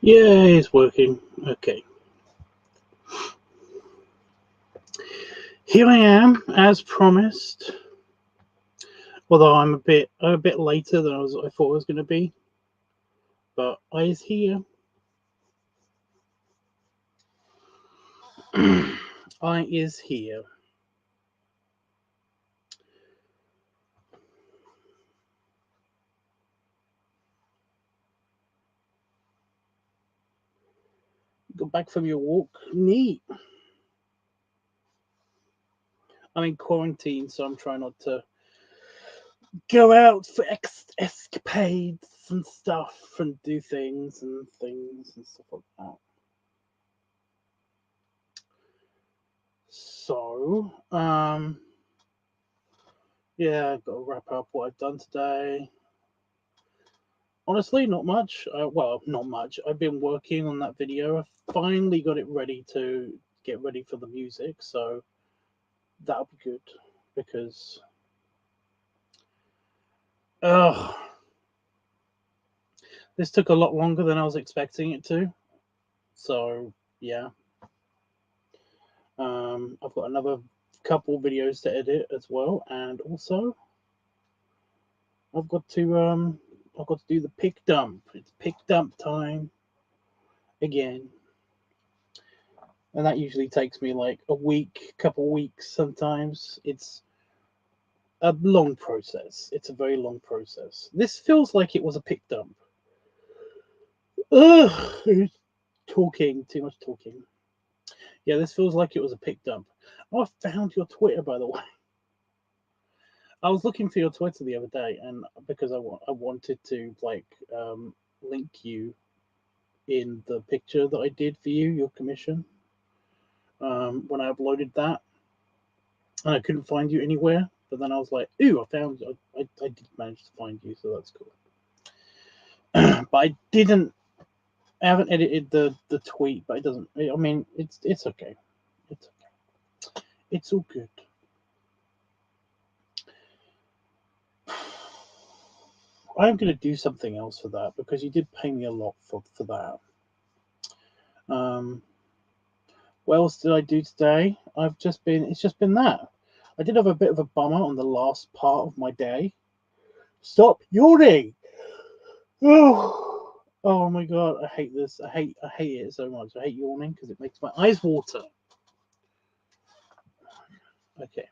Yeah, it's working. Okay. Here I am, as promised. Although I'm a bit later than I thought I was going to be, but I is here. I is here. Got back from your walk. Neat. I'm in quarantine, so I'm trying not to go out for escapades and stuff and do things and stuff like that. So, yeah, I've got to wrap up what I've done today. Honestly, not much. Well, not much. I've been working on that video. I finally got it ready to get ready for the music, so that'll be good because oh, this took a lot longer than I was expecting it to. So yeah, I've got another couple videos to edit as well, and also I've got to do the pick dump. It's pick dump time again. And that usually takes me like a week, couple weeks sometimes. It's a long process. It's a very long process. This feels like it was a pick dump. Ugh, talking, too much talking. Yeah, this feels like it was a pick dump. Oh, I found your Twitter, by the way. I was looking for your Twitter the other day, and because I wanted to link you in the picture that I did for you, your commission. When I uploaded that, and I couldn't find you anywhere. But then I was like, "Ooh, I found you. I did manage to find you, so that's cool." But I didn't. I haven't edited the tweet, but it doesn't. I mean, it's okay. It's okay. It's all good. I'm gonna do something else for that because you did pay me a lot for that. Um, what else did I do today? It's just been that. I did have a bit of a bummer on the last part of my day. Stop yawning. Oh my god, I hate this. I hate it so much. I hate yawning because it makes my eyes water. Okay.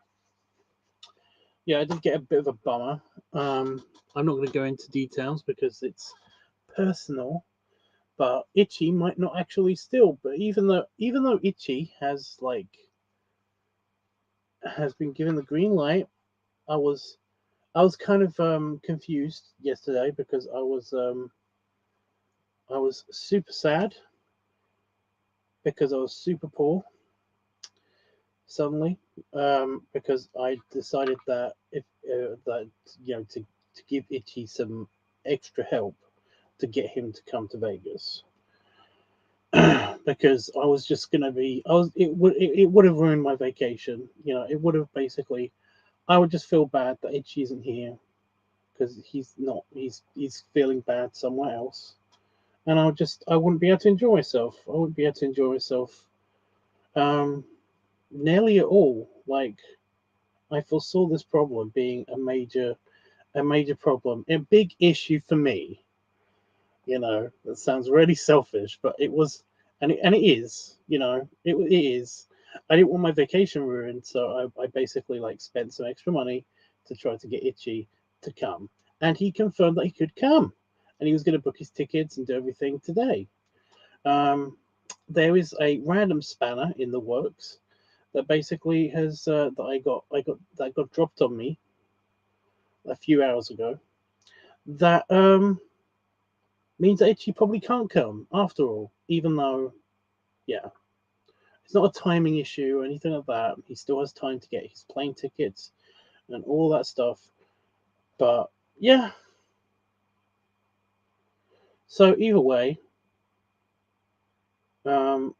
Yeah, I did get a bit of a bummer. I'm not going to go into details because it's personal. But Itchy might not actually steal. But even though Itchy has been given the green light, I was I was kind of confused yesterday because I was super sad because I was super poor suddenly because I decided that if that to give Itchy some extra help to get him to come to Vegas because I was just gonna be I was it would have ruined my vacation. You know, it would have basically I would just feel bad that Itchy isn't here because he's not he's feeling bad somewhere else, and I wouldn't be able to enjoy myself. I wouldn't be able to enjoy myself um nearly at all. Like I foresaw this problem being a major problem, a big issue for me. You know, that sounds really selfish, but it was, and it is. You know, it is. I didn't want my vacation ruined, so I basically like spent some extra money to try to get Itchy to come, and he confirmed that he could come, and he was going to book his tickets and do everything today. Um, there is a random spanner in the works that basically has that I got dropped on me a few hours ago. That means that Itchy probably can't come after all, even though yeah, it's not a timing issue or anything like that. He still has time to get his plane tickets and all that stuff. But yeah, so either way, um,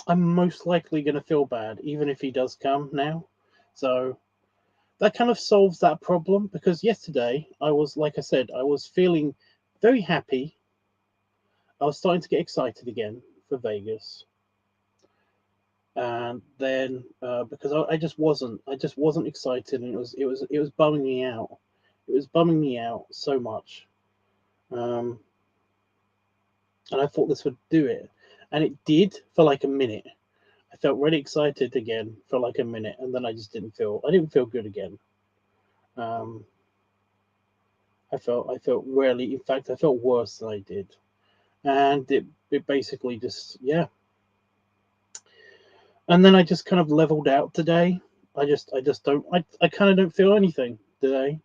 I'm most likely going to feel bad, even if he does come now. So that kind of solves that problem, because yesterday I was, like I said, I was feeling very happy. I was starting to get excited again for Vegas, and then because I just wasn't excited, and it was bumming me out. It was bumming me out so much, and I thought this would do it, and it did for like a minute. I felt really excited again for like a minute, and then I just I didn't feel good again. Um, I felt really, in fact, I felt worse than I did, and it basically just, yeah. And then I just kind of leveled out today. I just don't, I kind of don't feel anything today.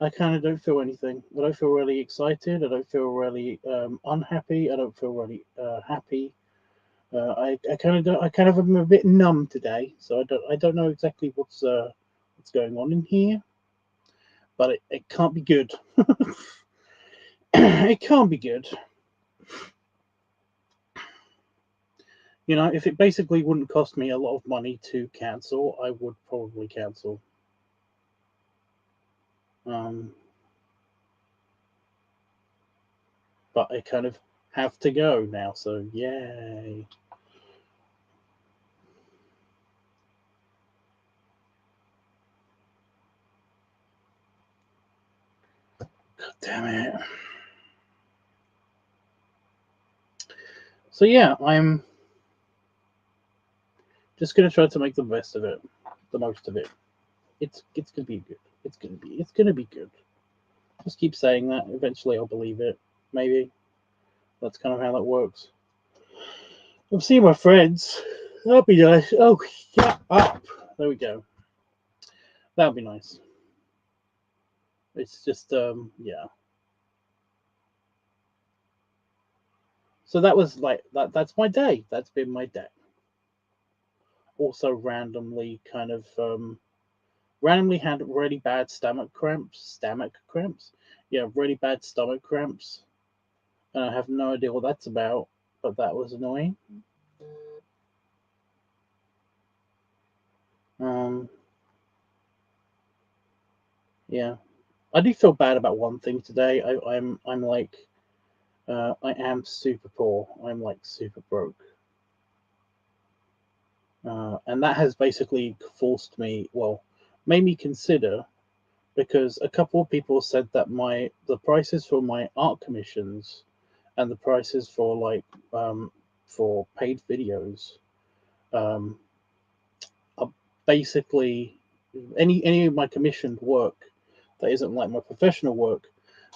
I kind of don't feel anything. I don't feel really excited. I don't feel really unhappy. I don't feel really happy. I kind of don't, I kind of am a bit numb today, so I don't know exactly what's going on in here, but it can't be good. It can't be good. You know, if it basically wouldn't cost me a lot of money to cancel, I would probably cancel. But I kind of have to go now, so yay. God damn it. So yeah, I'm just gonna try to make the best of it, the most of it. It's gonna be good. It's gonna be good. Just keep saying that. Eventually, I'll believe it. Maybe that's kind of how that works. I'm seeing my friends. That'll be nice. Oh, shut up. There we go. That'll be nice. It's just yeah. So that was like that. That's my day. That's been my day. Also, randomly had really bad stomach cramps. Stomach cramps. Yeah, really bad stomach cramps. And I have no idea what that's about, but that was annoying. Um, yeah, I do feel bad about one thing today. I'm like, I am super poor. I'm like super broke, and that has basically forced me. Well, made me consider, because a couple of people said that the prices for my art commissions and the prices for for paid videos um, are basically any of my commissioned work that isn't like my professional work.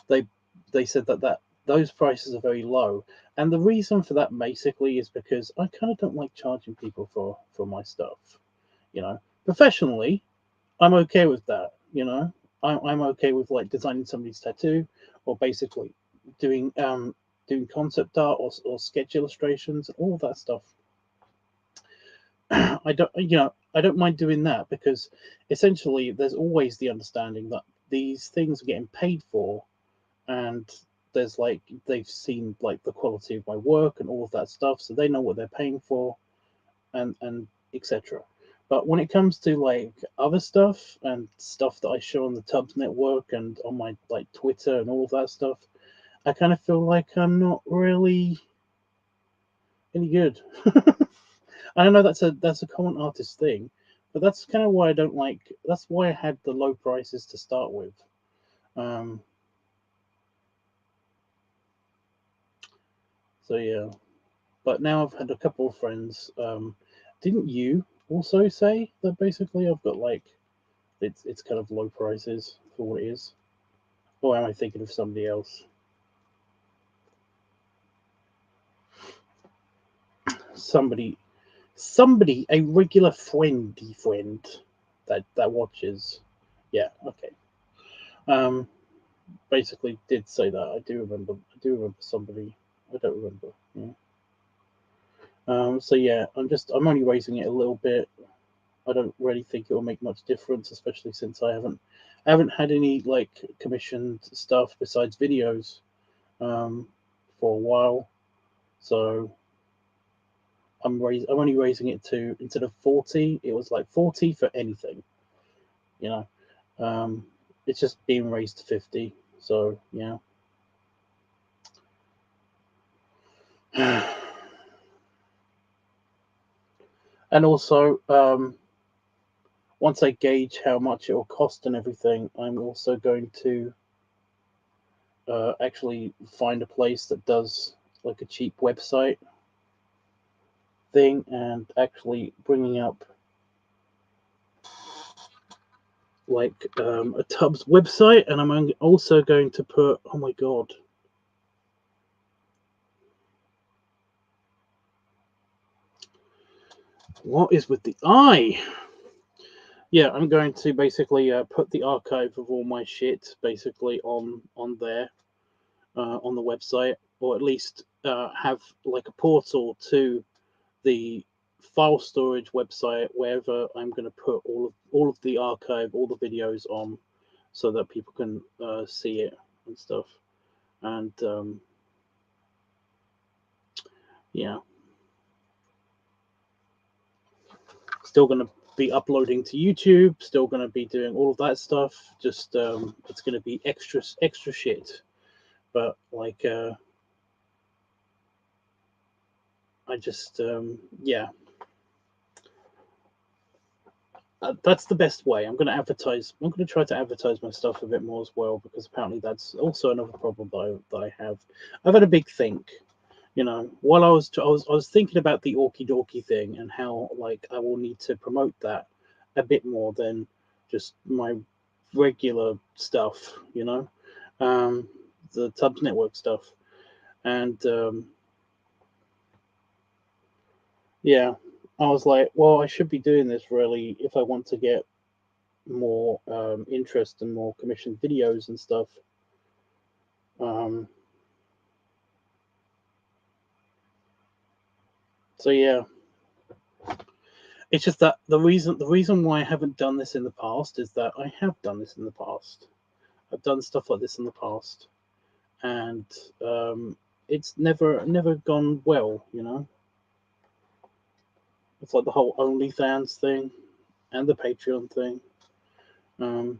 They they said that those prices are very low, and the reason for that basically is because I kind of don't like charging people for my stuff. You know, professionally, I'm okay with that. You know, I'm okay with like designing somebody's tattoo, or basically doing doing concept art or sketch illustrations, all of that stuff. I don't, I don't mind doing that, because essentially there's always the understanding that these things are getting paid for, and there's like they've seen like the quality of my work and all of that stuff, so they know what they're paying for, and etc. But when it comes to like other stuff and stuff that I show on the Tubbs network and on my like Twitter and all of that stuff, I kind of feel like I'm not really any good. I don't know, that's a common artist thing, but that's kind of why I don't like. That's why I had the low prices to start with. Um, so yeah, but now I've had a couple of friends. Didn't you also say that basically I've got like it's kind of low prices for what it is? Or am I thinking of somebody else? Somebody, a regular friend that watches. Yeah, okay. Um, basically did say that. I do remember. I do remember somebody. I don't remember. Yeah. So yeah, I'm only raising it a little bit. I don't really think it will make much difference, especially since I haven't had any like commissioned stuff besides videos um, for a while. So I'm only raising it to, instead of 40, it was like 40 for anything. You know, it's just being raised to 50. So yeah. And also, once I gauge how much it will cost and everything, I'm also going to actually find a place that does like a cheap website thing, and actually bringing up like a Tubbs website. And I'm also going to put, oh my god, what is with the eye? Yeah, I'm going to basically put the archive of all my shit basically on there, on the website, or at least have like a portal to the file storage website wherever I'm going to put all of the archive, all the videos on, so that people can see it and stuff. And yeah, still going to be uploading to YouTube, still going to be doing all of that stuff. Just it's going to be extra shit, but like I just yeah, that's the best way. I'm going to advertise. I'm going to try to advertise my stuff a bit more as well, because apparently that's also another problem that I have. I've had a big think. You know, while I was thinking about the Orky Dorky thing and how like I will need to promote that a bit more than just my regular stuff. You know, the Tubbs Network stuff, and yeah, I was like, well, I should be doing this really if I want to get more interest and more commissioned videos and stuff. So yeah, it's just that the reason why I haven't done this in the past is that I have done this in the past. I've done stuff like this in the past, and it's never gone well. You know, it's like the whole OnlyFans thing and the Patreon thing, um,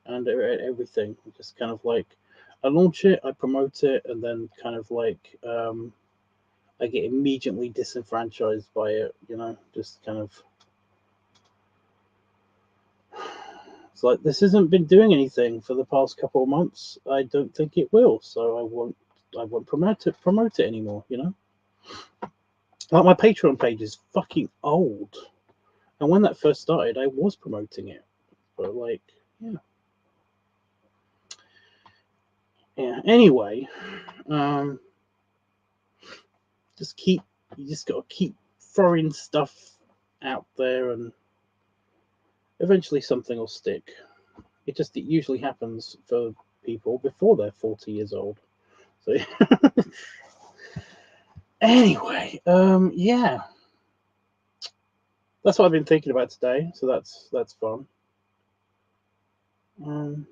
and everything. Just kind of like I launch it, I promote it, and then kind of like I get immediately disenfranchised by it. You know, just kind of. It's like this hasn't been doing anything for the past couple of months. I don't think it will, so I won't promote it anymore. You know, like my Patreon page is fucking old, and when that first started, I was promoting it, but like, yeah, yeah. Anyway, um, you just gotta keep throwing stuff out there, and eventually something will stick. It usually happens for people before they're 40 years old. So anyway, yeah, that's what I've been thinking about today. So that's fun. Um,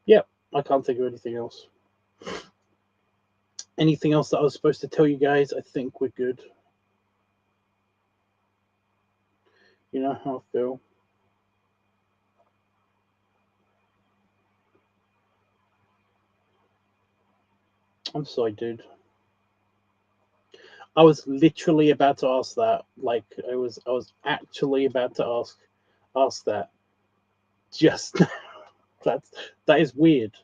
yeah, I can't think of anything else. Anything else that I was supposed to tell you guys? I think we're good. You know how I feel. I'm sorry, dude. I was literally about to ask that. Like I was actually about to ask that. Just that is weird.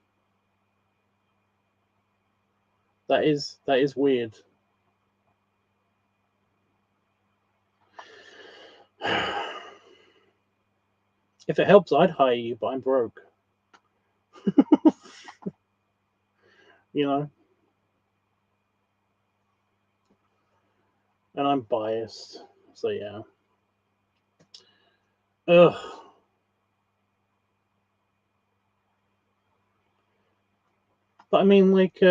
That is weird. If it helps, I'd hire you, but I'm broke. You know, and I'm biased. So yeah. Ugh. But I mean, like,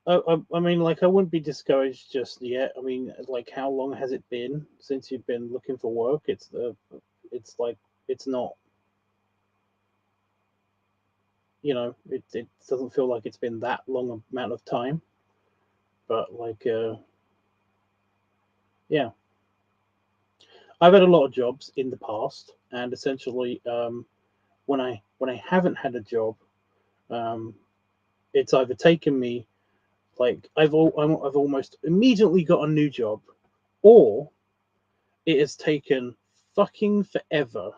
I mean, like, I wouldn't be discouraged just yet. I mean, like, how long has it been since you've been looking for work? It's like, it's not, it doesn't feel like it's been that long amount of time. But like, yeah, I've had a lot of jobs in the past, and essentially, when I haven't had a job, um, it's either taken me like I've almost immediately got a new job, or it has taken fucking forever.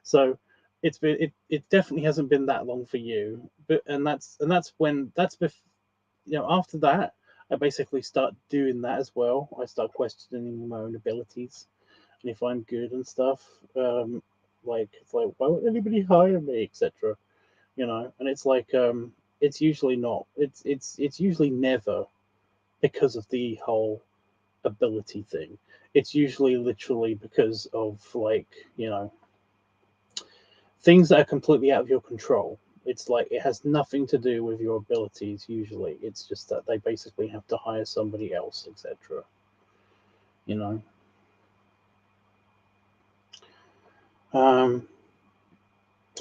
So it definitely hasn't been that long for you. But and that's when after that I basically start doing that as well. I start questioning my own abilities and if I'm good and stuff. Like it's like, why would anybody hire me, etc. And it's like, it's usually not. It's usually never because of the whole ability thing. It's usually literally because of, like, things that are completely out of your control. It's like it has nothing to do with your abilities usually. It's just that they basically have to hire somebody else, etc. You know.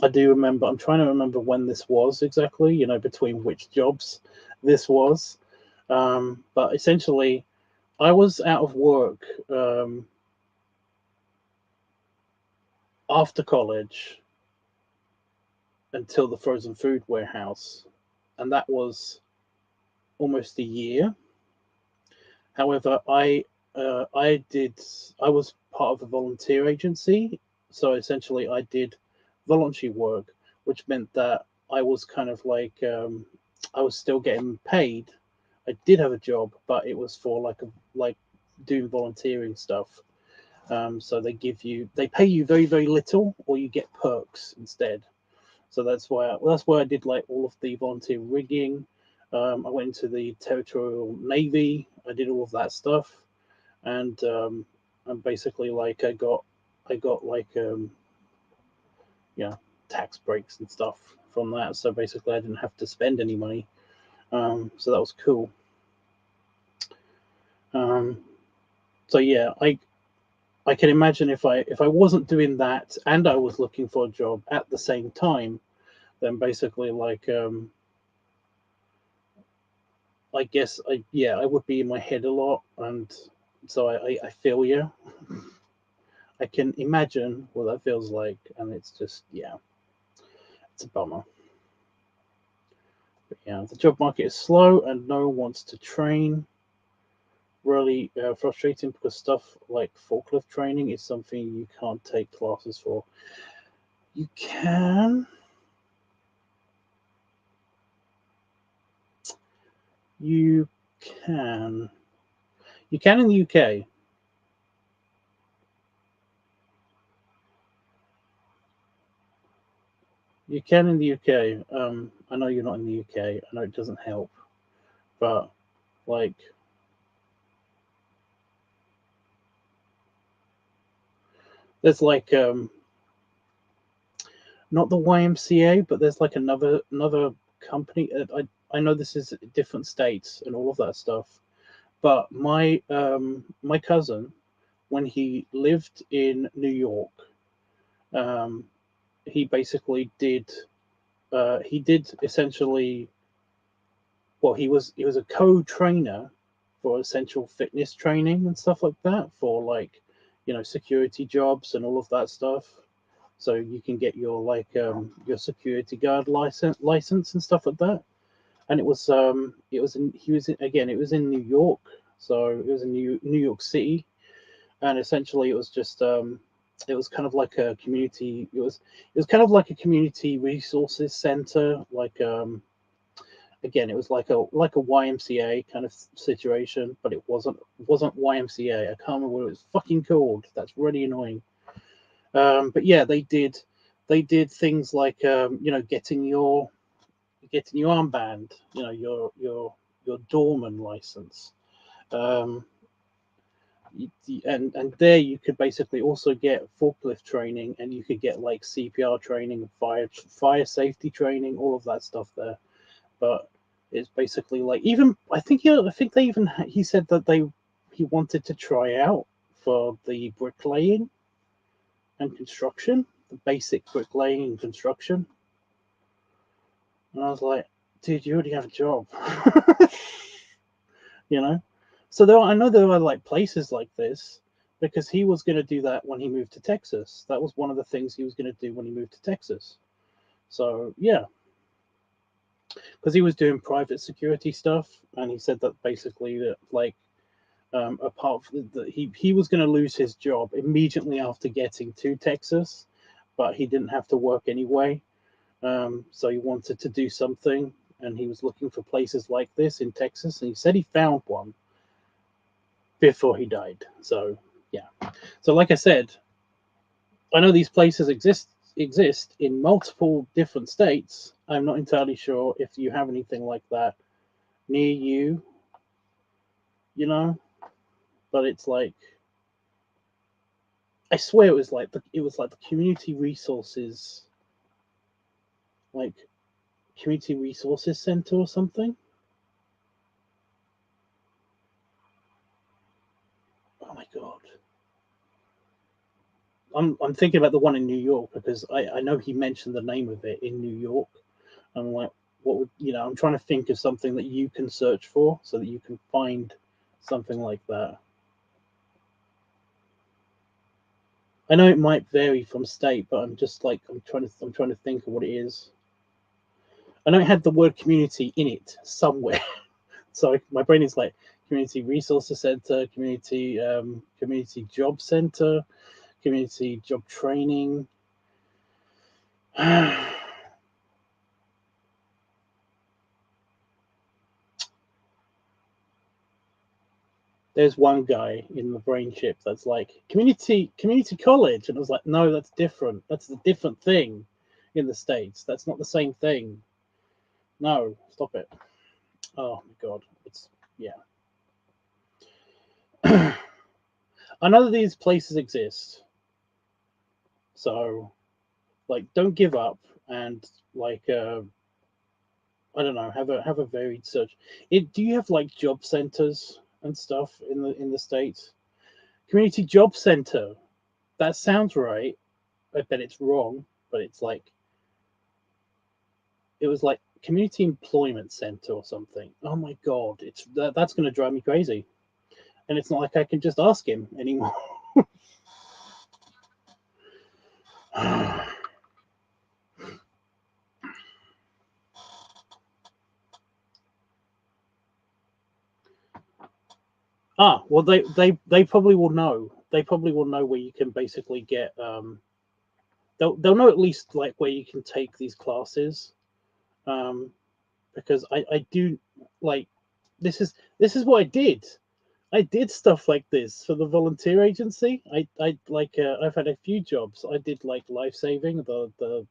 I do remember. I'm trying to remember when this was exactly. Between which jobs this was. But essentially, I was out of work after college until the frozen food warehouse, and that was almost a year. However, I was part of a volunteer agency, so essentially I did voluntary work, which meant that I was kind of like, I was still getting paid. I did have a job, but it was for like doing volunteering stuff. So they pay you very, very little, or you get perks instead. So that's why I did like all of the volunteer rigging. I went into the territorial navy. I did all of that stuff, and basically like I got like yeah tax breaks and stuff from that. So basically, I didn't have to spend any money. So that was cool. Um, so yeah, I can imagine if I wasn't doing that and I was looking for a job at the same time, then basically like, I guess I would be in my head a lot, and so I feel you. I can imagine what that feels like, and it's just, yeah, it's a bummer. But yeah, the job market is slow and no one wants to train. Really frustrating because stuff like forklift training is something you can't take classes for. You can. You can. You can in the UK. You can in the UK. I know you're not in the UK. I know it doesn't help, but like, there's like, not the YMCA, but there's like another company. I know this is different states and all of that stuff, but my cousin, when he lived in New York, um, he basically did essentially, well, he was a co-trainer for essential fitness training and stuff like that, for like, security jobs and all of that stuff. So you can get your like, your security guard license and stuff like that. And it was in New York, so it was in New York City, and essentially it was kind of like a community. It was kind of like a community resources center, like, again, it was like a YMCA kind of situation, but it wasn't YMCA. I can't remember what it was fucking called. That's really annoying. But yeah, they did things like, getting your armband, your doorman license. Um, and there you could basically also get forklift training, and you could get like CPR training, fire safety training, all of that stuff there. But It's basically like, even I think they even, he said that he wanted to try out for the bricklaying and construction, the basic bricklaying and construction. And I was like, dude, you already have a job. You know? So I know there are like places like this, because he was going to do that when he moved to Texas. That was one of the things he was going to do when he moved to Texas. So yeah, because he was doing private security stuff, and he said that basically that, like, apart from that, he was going to lose his job immediately after getting to Texas, but he didn't have to work anyway. So he wanted to do something, and he was looking for places like this in Texas, and he said he found one before he died. So yeah. So like I said, I know these places exist in multiple different states. I'm not entirely sure if you have anything like that near you, you know, but it's like, I swear it was like the community resources, like community resources center or something. Oh my god. I'm thinking about the one in New York, because I know he mentioned the name of it in New York. I'm like, what would, I'm trying to think of something that you can search for so that you can find something like that. I know it might vary from state, but I'm just like, I'm trying to think of what it is. I know it had the word community in it somewhere. So my brain is like, community resources center, community job center, community job training. There's one guy in the brain chip that's like, community college, and I was like, no, that's different. That's a different thing in the States. That's not the same thing. No, stop it. Oh my god, it's, yeah. I know that these places exist, so like, don't give up, and like, I don't know, have a varied search. Do you have like job centers and stuff in the States? Community job center. That sounds right. I bet it's wrong, but it's like, it was like community employment center or something. Oh my god, that's going to drive me crazy. And it's not like I can just ask him anymore. Well, they probably will know. They probably will know where you can basically get. They'll know at least like where you can take these classes. Because I do, like, this is what I did. I did stuff like this for the volunteer agency. I like, I've had a few jobs. I did like life saving, the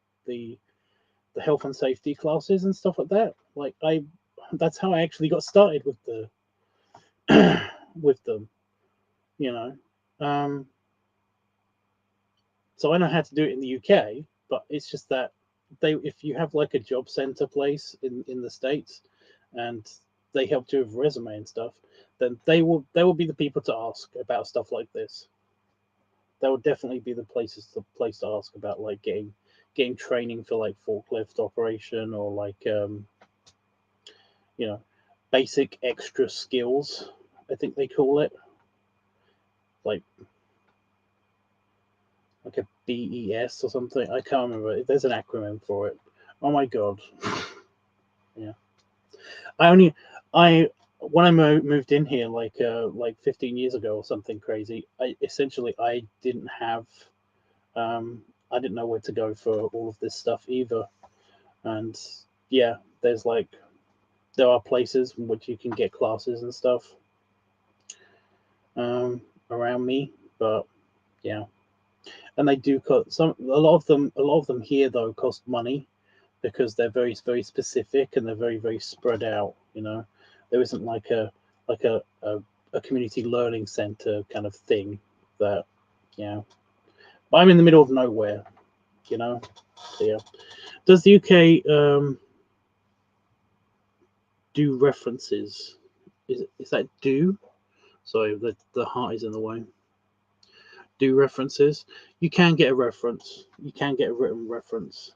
health and safety classes and stuff like that. Like, that's how I actually got started with the with them. You know, so I know how to do it in the UK, but it's just that if you have like a job center place in the States, and they help you with resume and stuff, then they will be the people to ask about stuff like this. That would definitely be the place to ask about, like, getting training for like forklift operation, or like, you know, basic extra skills, I think they call it, like a BES or something. I can't remember. There's an acronym for it. Oh my god. Yeah. I when I moved in here like 15 years ago or something crazy, I didn't have, I didn't know where to go for all of this stuff either. And yeah, there are places in which you can get classes and stuff around me, but yeah. And they do cost a lot of them here though cost money, because they're very, very specific, and they're very, very spread out. There isn't like a community learning center kind of thing that, but I'm in the middle of nowhere. So, yeah. Does the UK do references. Is that do? Sorry, the heart is in the way. Do references. You can get a reference. You can get a written reference,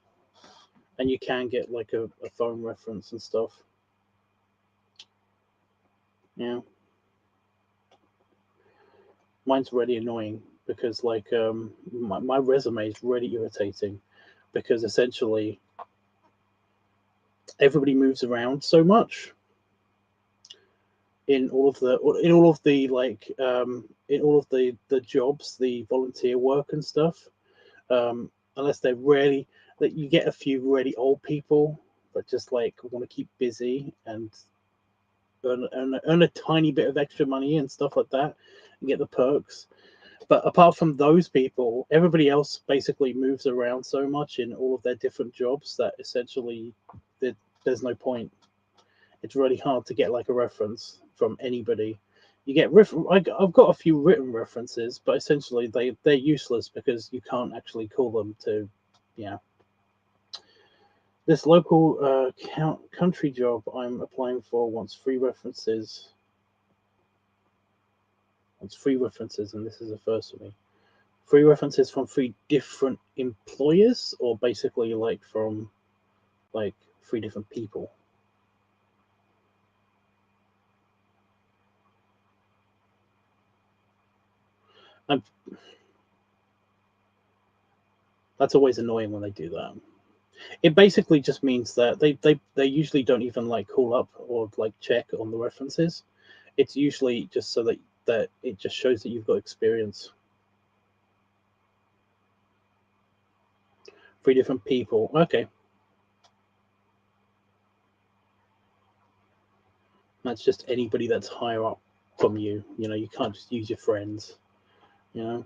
and you can get like a phone reference and stuff. Yeah. Mine's really annoying because like my resume is really irritating because essentially everybody moves around so much in all of the like in all of the jobs, the volunteer work and stuff. Unless they're really that you get a few really old people that just like want to keep busy and earn a tiny bit of extra money and stuff like that and get the perks. But apart from those people, everybody else basically moves around so much in all of their different jobs that essentially there's no point. It's really hard to get like a reference from anybody. You get I've got a few written references, but essentially they're useless because you can't actually call them to, yeah. This local country job I'm applying for wants 3 references. Wants 3 references, and this is the first for me. 3 references from 3 different employers, or basically like from like 3 different people. And that's always annoying when they do that. It basically just means that they usually don't even like call up or like check on the references. It's usually just so that it just shows that you've got experience. 3 different people. Okay. That's just anybody that's higher up from you. You know, you can't just use your friends. You know.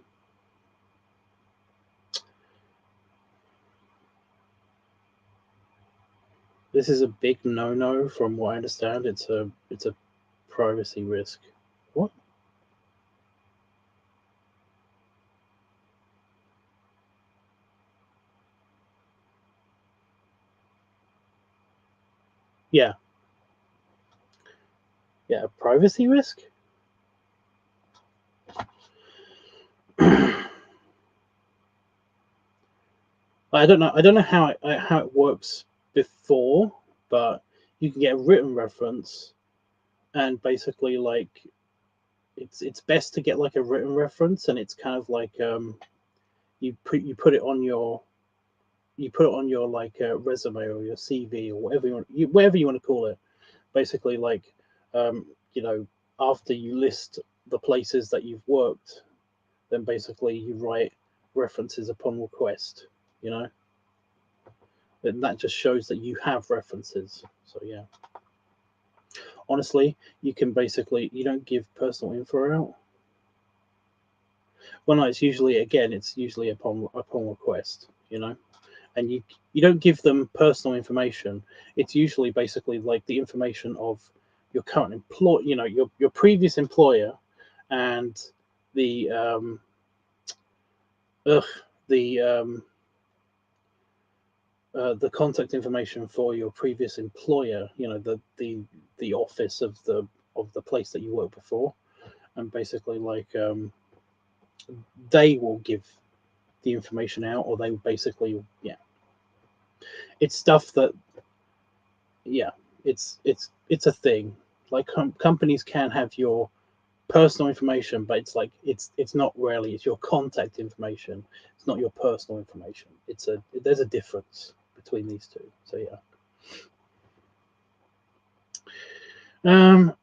This is a big no-no from what I understand. It's a privacy risk. What? Yeah. Yeah, a privacy risk? I don't know. I don't know how it works before, but you can get a written reference, and basically like it's best to get like a written reference, and it's kind of like you put it on your like resume or your CV or whatever you want to call it. Basically, like you know, after you list the places that you've worked, then basically you write references upon request. You know. And that just shows that you have references. So yeah, honestly, you can basically you don't give personal info out. Well, no, it's usually upon request, you know, and you don't give them personal information. It's usually basically like the information of your current employer, you know, your previous employer, and the the the contact information for your previous employer, you know, the office of the place that you worked before, and basically like they will give the information out, or they basically, yeah, it's stuff that, yeah, it's a thing. Like companies can have your personal information, but it's like it's not really, it's your contact information. It's not your personal information. There's a difference between these two. So yeah.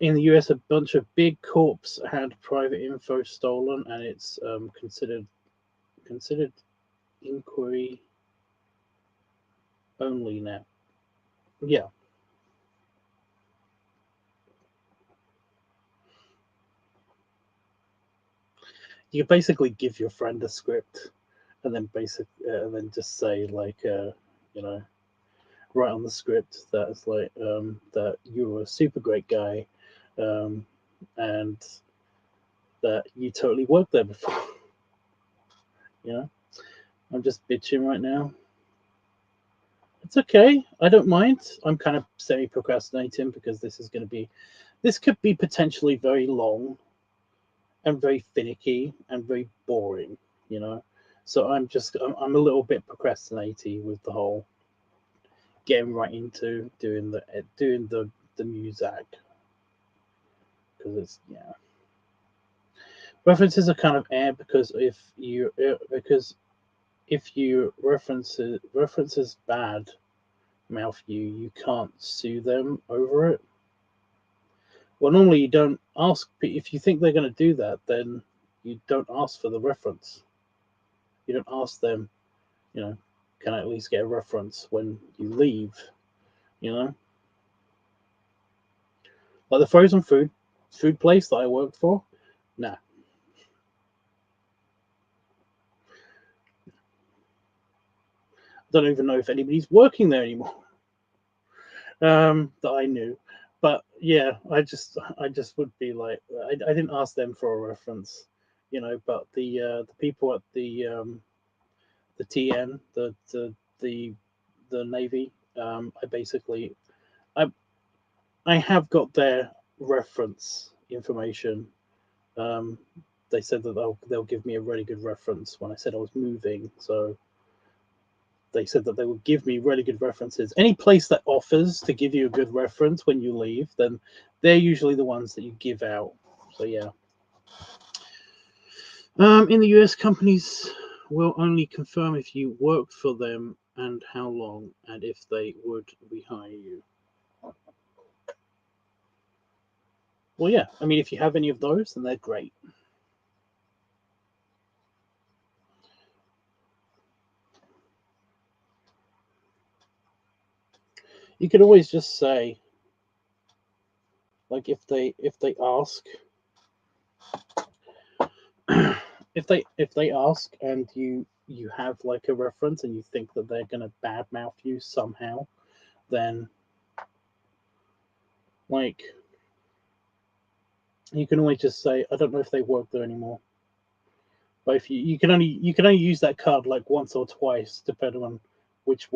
In the US, a bunch of big corps had private info stolen, and it's considered inquiry only now. Yeah, you basically give your friend a script, and then and then just say like, you know, write on the script that it's like that you're a super great guy, um, and that you totally worked there before. You know, I'm just bitching right now. It's okay. I don't mind. I'm kind of semi-procrastinating because this could be potentially very long and very finicky and very boring, you know. So I'm a little bit procrastinating with the whole getting right into doing the music because it's yeah. References are kind of air because if you references bad mouth you can't sue them over it. Well, normally you don't ask if you think they're going to do that, then you don't ask for the reference. You don't ask them, you know, can I at least get a reference when you leave? You know, like the frozen food place that I worked for. Nah, I don't even know if anybody's working there anymore. That I knew, but yeah, I just would be like, I didn't ask them for a reference, you know, but the people at the TN, the Navy. I basically I I have got their reference information. Um, they said that they'll give me a really good reference when I said I was moving. So they said that they would give me really good references. Any place that offers to give you a good reference when you leave, then they're usually the ones that you give out. So yeah. In the US, companies will only confirm if you worked for them and how long, and if they would rehire you. Well, yeah. I mean, if you have any of those, then they're great. You could always just say, like, if they ask, if they ask, and you have like a reference, and you think that they're gonna badmouth you somehow, then like you can always just say, I don't know if they work there anymore. But if you can only use that card like once or twice, depending on which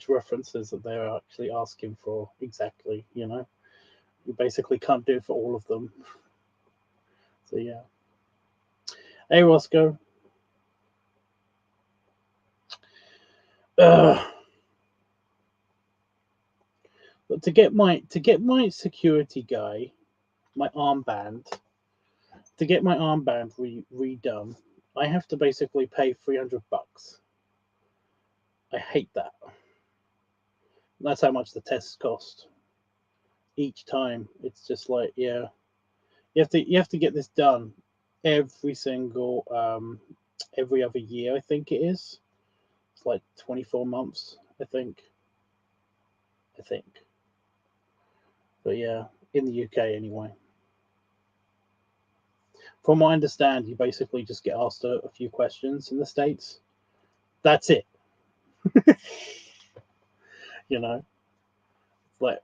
references that they're actually asking for exactly. You know, you basically can't do it for all of them. So yeah. Hey Roscoe. Ugh. But to get my security guy, my armband, to get my armband redone, I have to basically pay $300. I hate that. That's how much the tests cost each time. It's just like, yeah, you have to get this done every single every other year. I think it is. It's like 24 months. I think. But yeah, in the UK anyway. From what I understand, you basically just get asked a few questions in the States. That's it. You know, it's like,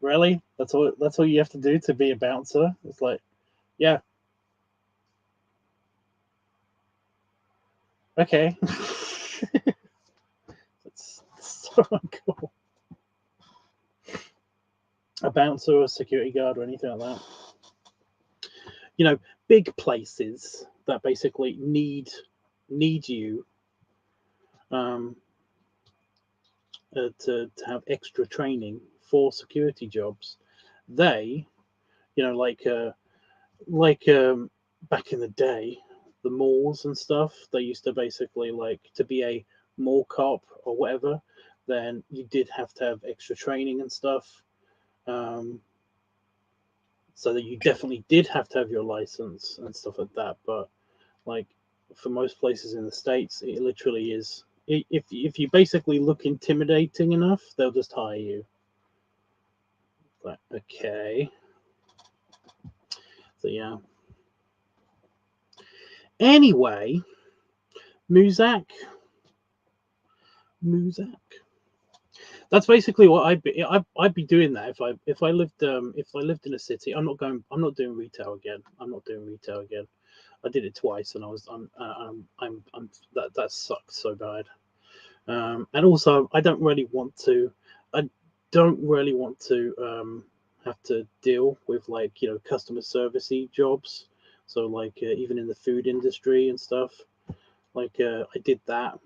really? That's all you have to do to be a bouncer? It's like, yeah, okay. It's so uncool. A bouncer or a security guard or anything like that. You know, big places that basically need you um, to have extra training for security jobs. They, like back in the day, the malls and stuff. They used to basically like to be a mall cop or whatever. Then you did have to have extra training and stuff. Um, so that you definitely did have to have your license and stuff like that. But like for most places in the States, it literally is. If you basically look intimidating enough, they'll just hire you. Like, okay. So yeah. Anyway, Muzak. Muzak. That's basically what I'd be doing that if I lived in a city. I'm not doing retail again. I'm not doing retail again. I did it twice, and I was I'm that sucked so bad. And also, I don't really want to have to deal with, like, customer servicey jobs. So, like, even in the food industry and stuff, like, I did that.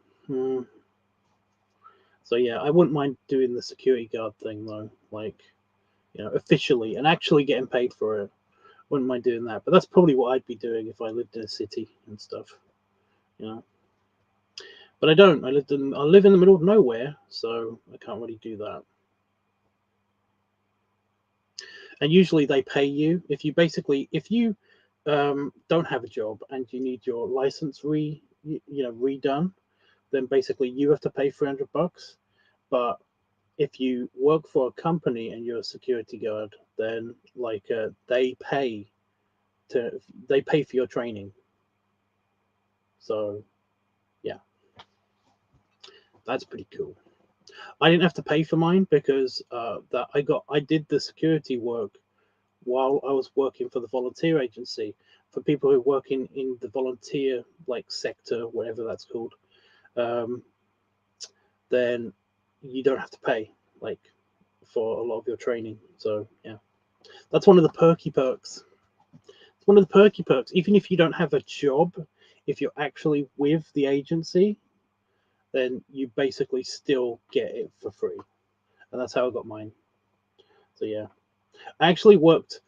So yeah, I wouldn't mind doing the security guard thing though, like, officially and actually getting paid for it. Wouldn't mind doing that, but that's probably what I'd be doing if I lived in a city and stuff, you know. But I don't. I live in the middle of nowhere, so I can't really do that. And usually they pay you if you don't have a job and you need your license redone, then basically you have to pay $300. But if you work for a company and you're a security guard, then like they pay for your training. So yeah, that's pretty cool. I didn't have to pay for mine because I did the security work while I was working for the volunteer agency. For people who work in the volunteer like sector, whatever that's called, then you don't have to pay like for a lot of your training. So yeah, that's one of the perky perks. It's one of the perky perks. Even if you don't have a job, if you're actually with the agency, then you basically still get it for free. And that's how I got mine. So yeah, I actually worked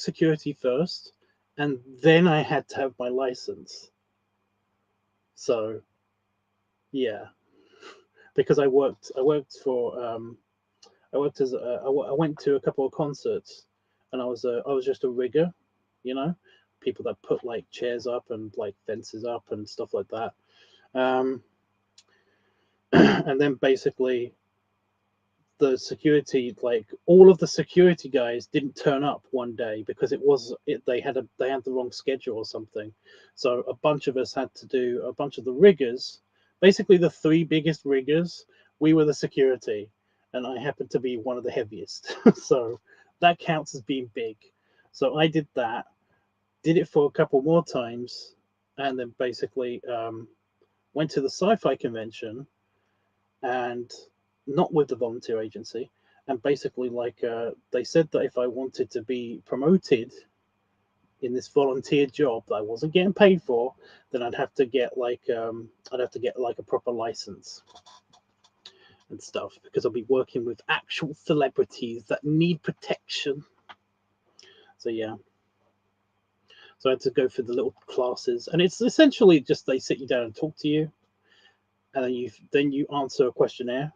security first, and then I had to have my license. So yeah, because I worked as I went to a couple of concerts, and I was just a rigger, you know, people that put like chairs up and like fences up and stuff like that. Um, and then basically like all of the security guys didn't turn up one day because they had the wrong schedule or something. So a bunch of us had to do a bunch of the riggers, basically the three biggest riggers. We were the security, and I happened to be one of the heaviest. So that counts as being big. So I did it for a couple more times, and then basically went to the sci-fi convention, and not with the volunteer agency. And basically, like, they said that if I wanted to be promoted in this volunteer job that I wasn't getting paid for, then I'd have to get like a proper license and stuff, because I'll be working with actual celebrities that need protection. So yeah. So I had to go through the little classes, and it's essentially just they sit you down and talk to you, and then you answer a questionnaire,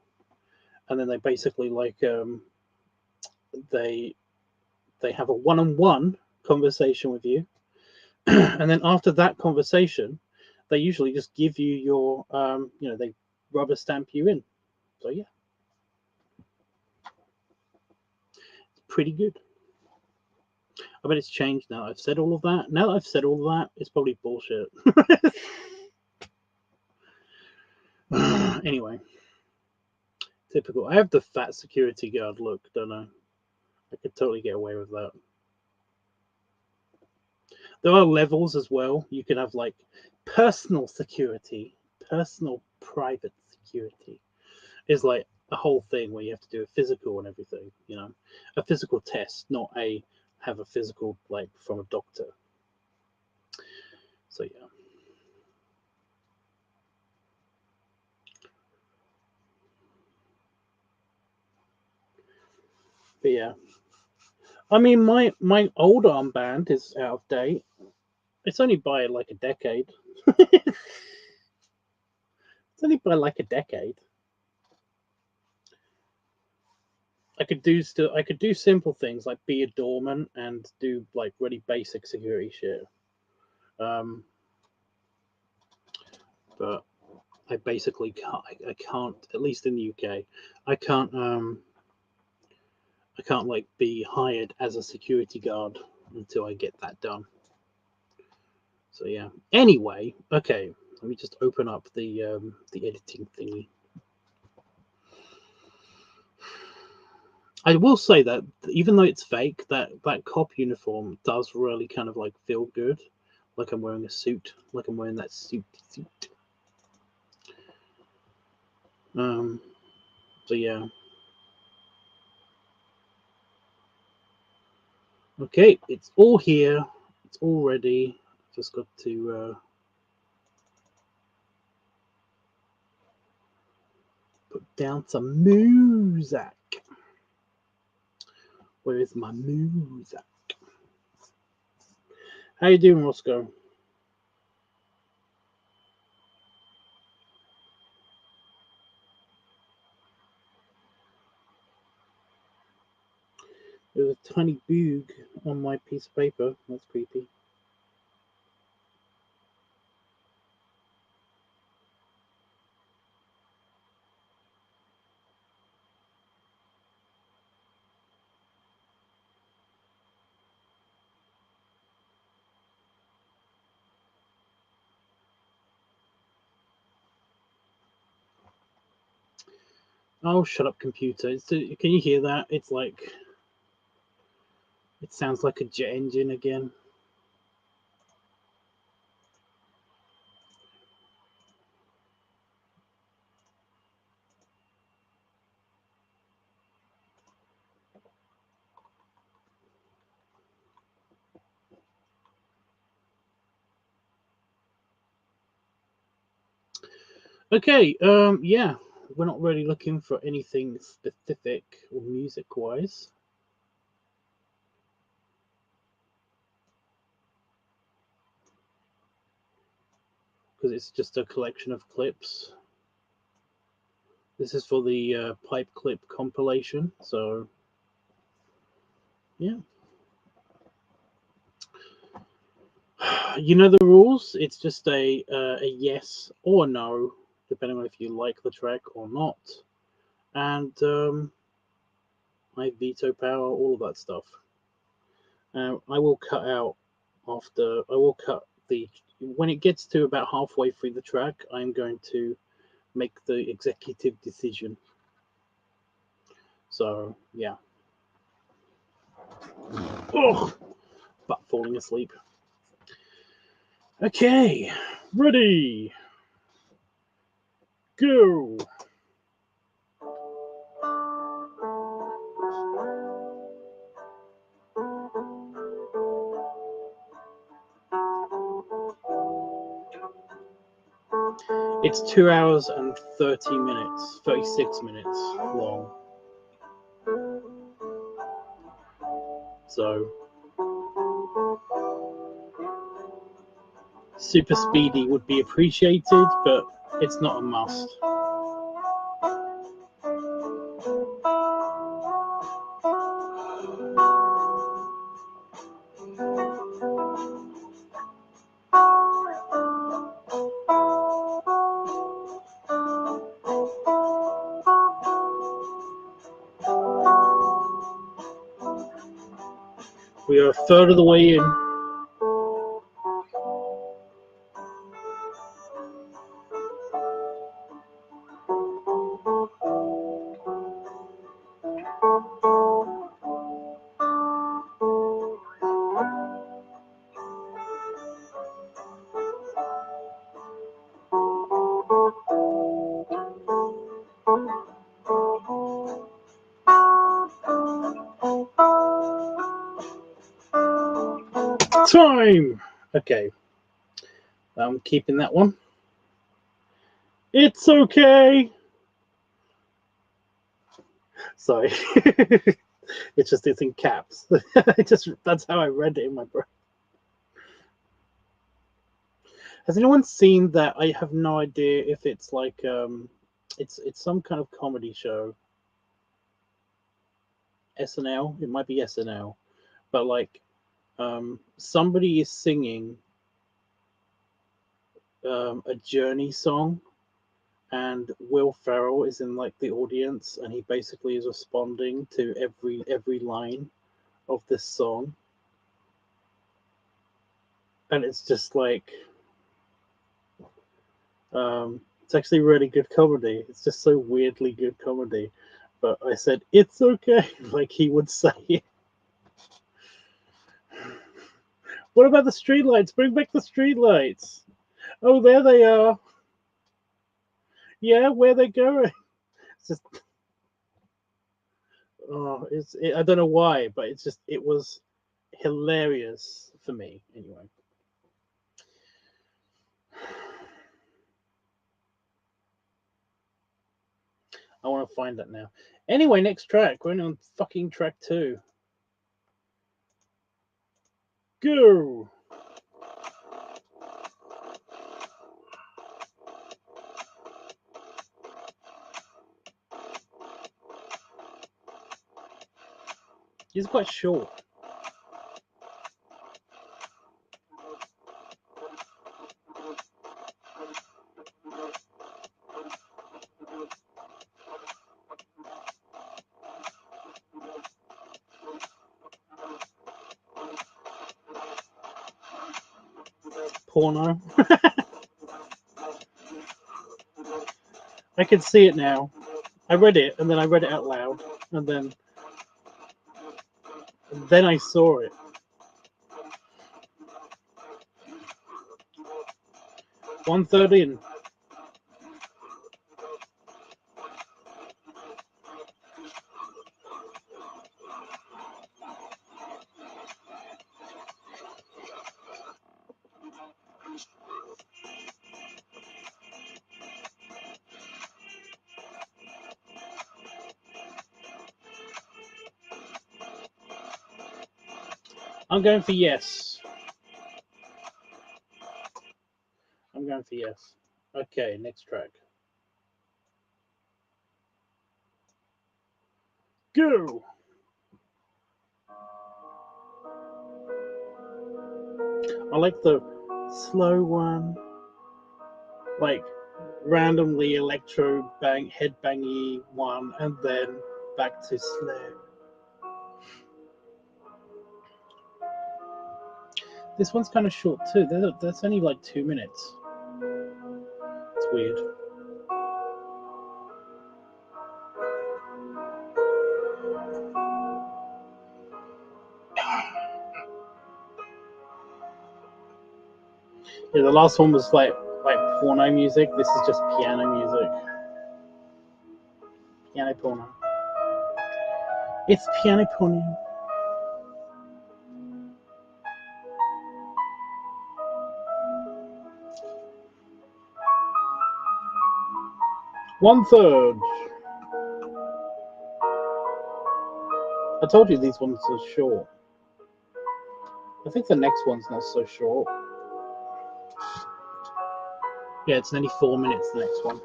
and then they basically like they have a one-on-one conversation with you, and then after that conversation, they usually just give you your they rubber stamp you in. So yeah, it's pretty good. I bet it's changed now. I've said all of that. Now that I've said all of that, it's probably bullshit. Anyway, typical. I have the fat security guard look, don't I? I could totally get away with that. There are levels as well. You can have like personal security, personal private security is like a whole thing where you have to do a physical and everything, a physical test, not have a physical like from a doctor. So yeah. But yeah. I mean, my old armband is out of date. It's only by like a decade. It's only by like a decade. I could do simple things like be a doorman and do like really basic security shit. But I basically can't. I can't, at least in the UK. I can't. I can't like be hired as a security guard until I get that done. So yeah. Anyway, okay. Let me just open up the editing thingy. I will say that even though it's fake, that cop uniform does really kind of like feel good, like I'm wearing a suit, like I'm wearing that suit. So yeah. Okay, it's all here. It's all ready. Just got to put down some music. Where is my music? How you doing, Roscoe? There's a tiny boog on my piece of paper. That's creepy. Oh, shut up, computer. Can you hear that? It's like, it sounds like a jet engine again. Okay, yeah, we're not really looking for anything specific or music-wise. Because it's just a collection of clips. This is for the pipe clip compilation, so yeah. You know the rules. It's just a yes or no, depending on if you like the track or not, and I veto power, all of that stuff. I will cut out after. I will cut the when it gets to about halfway through the track. I'm going to make the executive decision. So yeah. Oh, but falling asleep. Okay, ready, go. It's 2 hours and 30 minutes, 36 minutes long. So super speedy would be appreciated, but it's not a must. We are a third of the way in. Time! Okay. I'm keeping that one. It's okay! Sorry. It's in caps. That's how I read it in my brain. Has anyone seen that? I have no idea if it's like it's some kind of comedy show. SNL. It might be SNL. But like somebody is singing a Journey song, and Will Ferrell is in like the audience, and he basically is responding to every line of this song, and it's just like it's actually really good comedy. It's just so weirdly good comedy. But I said it's okay, like he would say it. What about the streetlights? Bring back the streetlights. Oh, there they are. Yeah, where they going? It's just, oh, I don't know why, but it was hilarious for me anyway. I want to find that now. Anyway, next track. We're on fucking track 2. Go! He's quite short. Porno. I can see it now. I read it, and then I read it out loud, and then I saw it. One-third in. I'm going for yes. I'm going for yes. Okay, next track. Go! I like the slow one. Like, randomly electro headbangy one, and then back to slow. This one's kind of short too. That's only like 2 minutes. It's weird. Yeah, the last one was like porno music. This is just piano music. Piano porno. It's piano porno. One-third. I told you these ones are short. I think the next one's not so short. Yeah, it's only 4 minutes, the next one.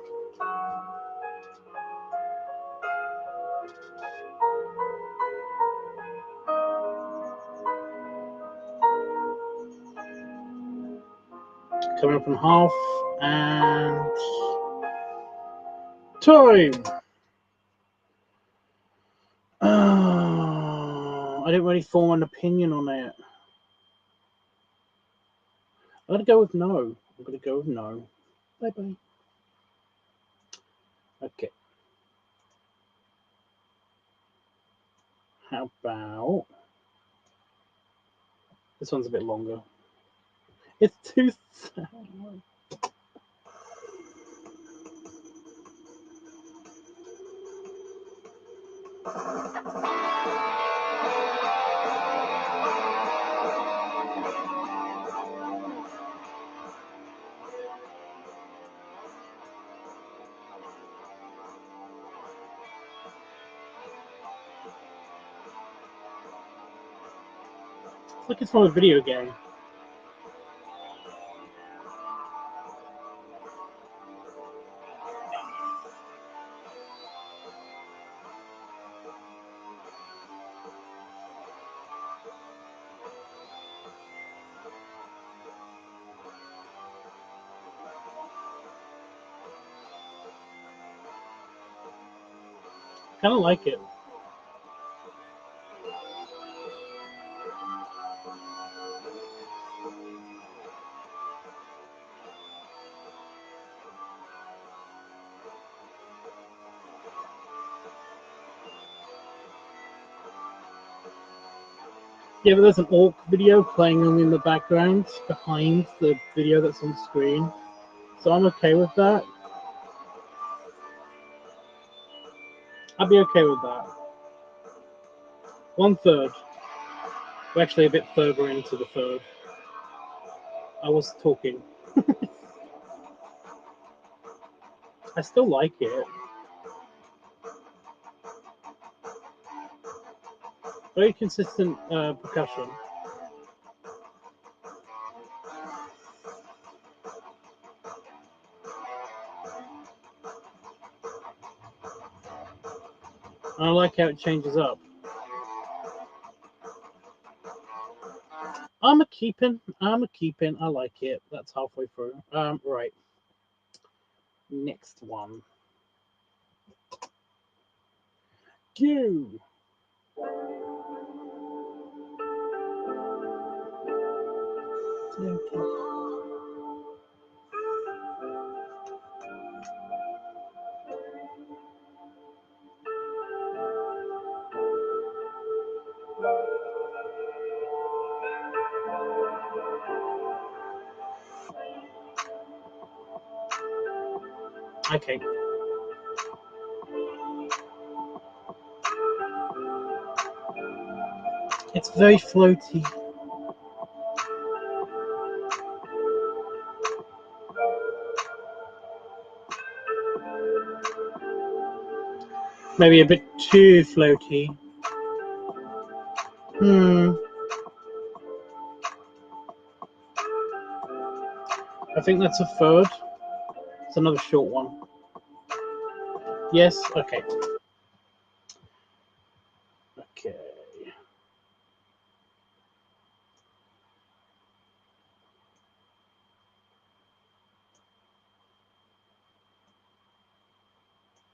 Coming up in half, and time! I didn't really form an opinion on it. I'm gonna go with no. Bye-bye. Okay. How about... This one's a bit longer. It's 2 It's like it's from a video game. Kind of like it. Yeah, but there's an orc video playing in the background behind the video that's on screen. So I'm okay with that. I'd be okay with that. 1/3. We're actually a bit further into the third. I was talking. I still like it. Very consistent percussion. I like how it changes up. I'm a keeping. I like it. That's halfway through. Right. Next one. Go. Okay. It's very floaty. Maybe a bit too floaty. I think that's a third. It's another short one. Yes? Okay. Okay.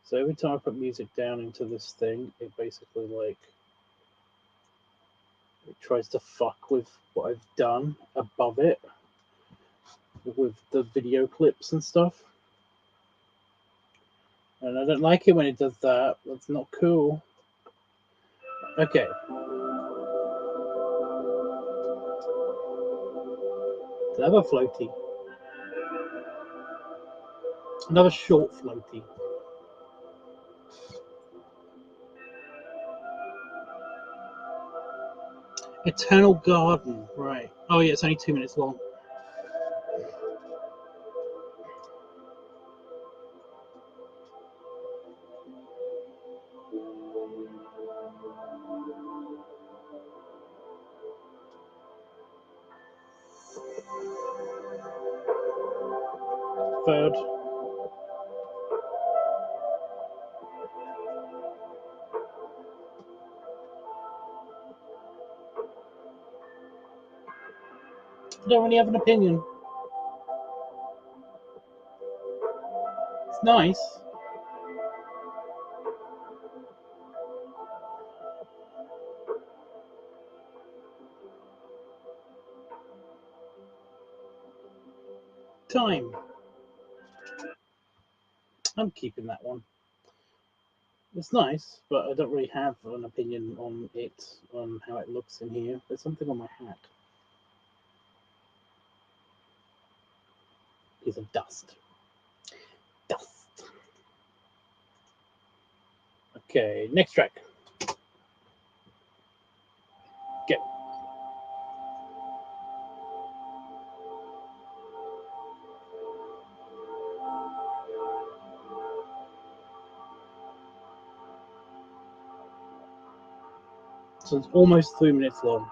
So every time I put music down into this thing, it basically like it tries to fuck with what I've done above it with the video clips and stuff. And I don't like it when it does that. That's not cool. Okay. Another floaty. Another short floaty. Eternal Garden. Right. Oh yeah, it's only 2 minutes long. Third. I don't really have an opinion. It's nice. Time. I'm keeping that one. It's nice, but I don't really have an opinion on it, on how it looks in here. There's something on my hat. Piece of dust. Dust. Okay, next track. Go. So it's almost 3 minutes long.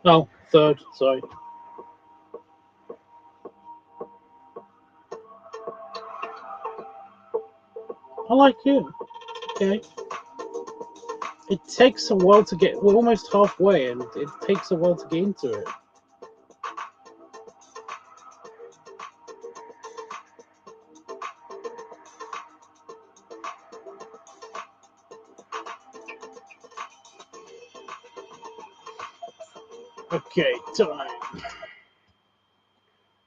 Oh, third, sorry. I like it. Okay. It takes a while to get. We're almost halfway, and it takes a while to get into it. Okay, time.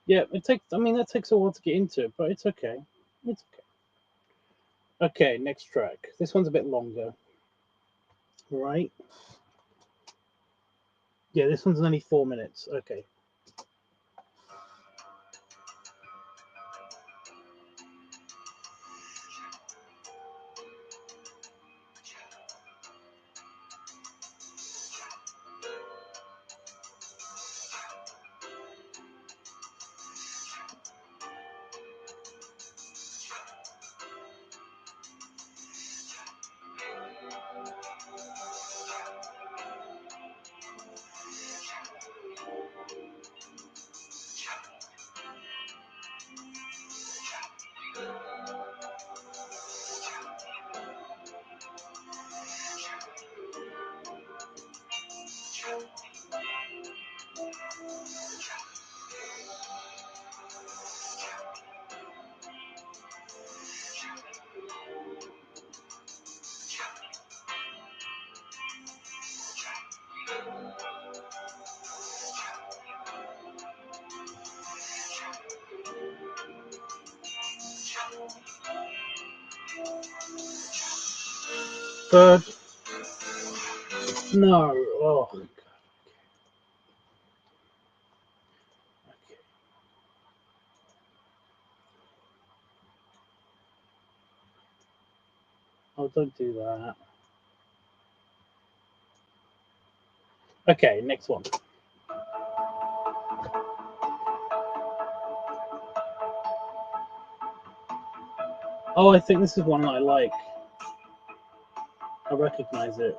Yeah, it takes. I mean, that takes a while to get into it, but it's okay. It's okay. Okay, next track. This one's a bit longer. Right? Yeah, this one's only 4 minutes. Okay. Third. No. Oh, God. Okay. Oh, don't do that. Okay, next one. Oh, I think this is one that I like. I recognize it.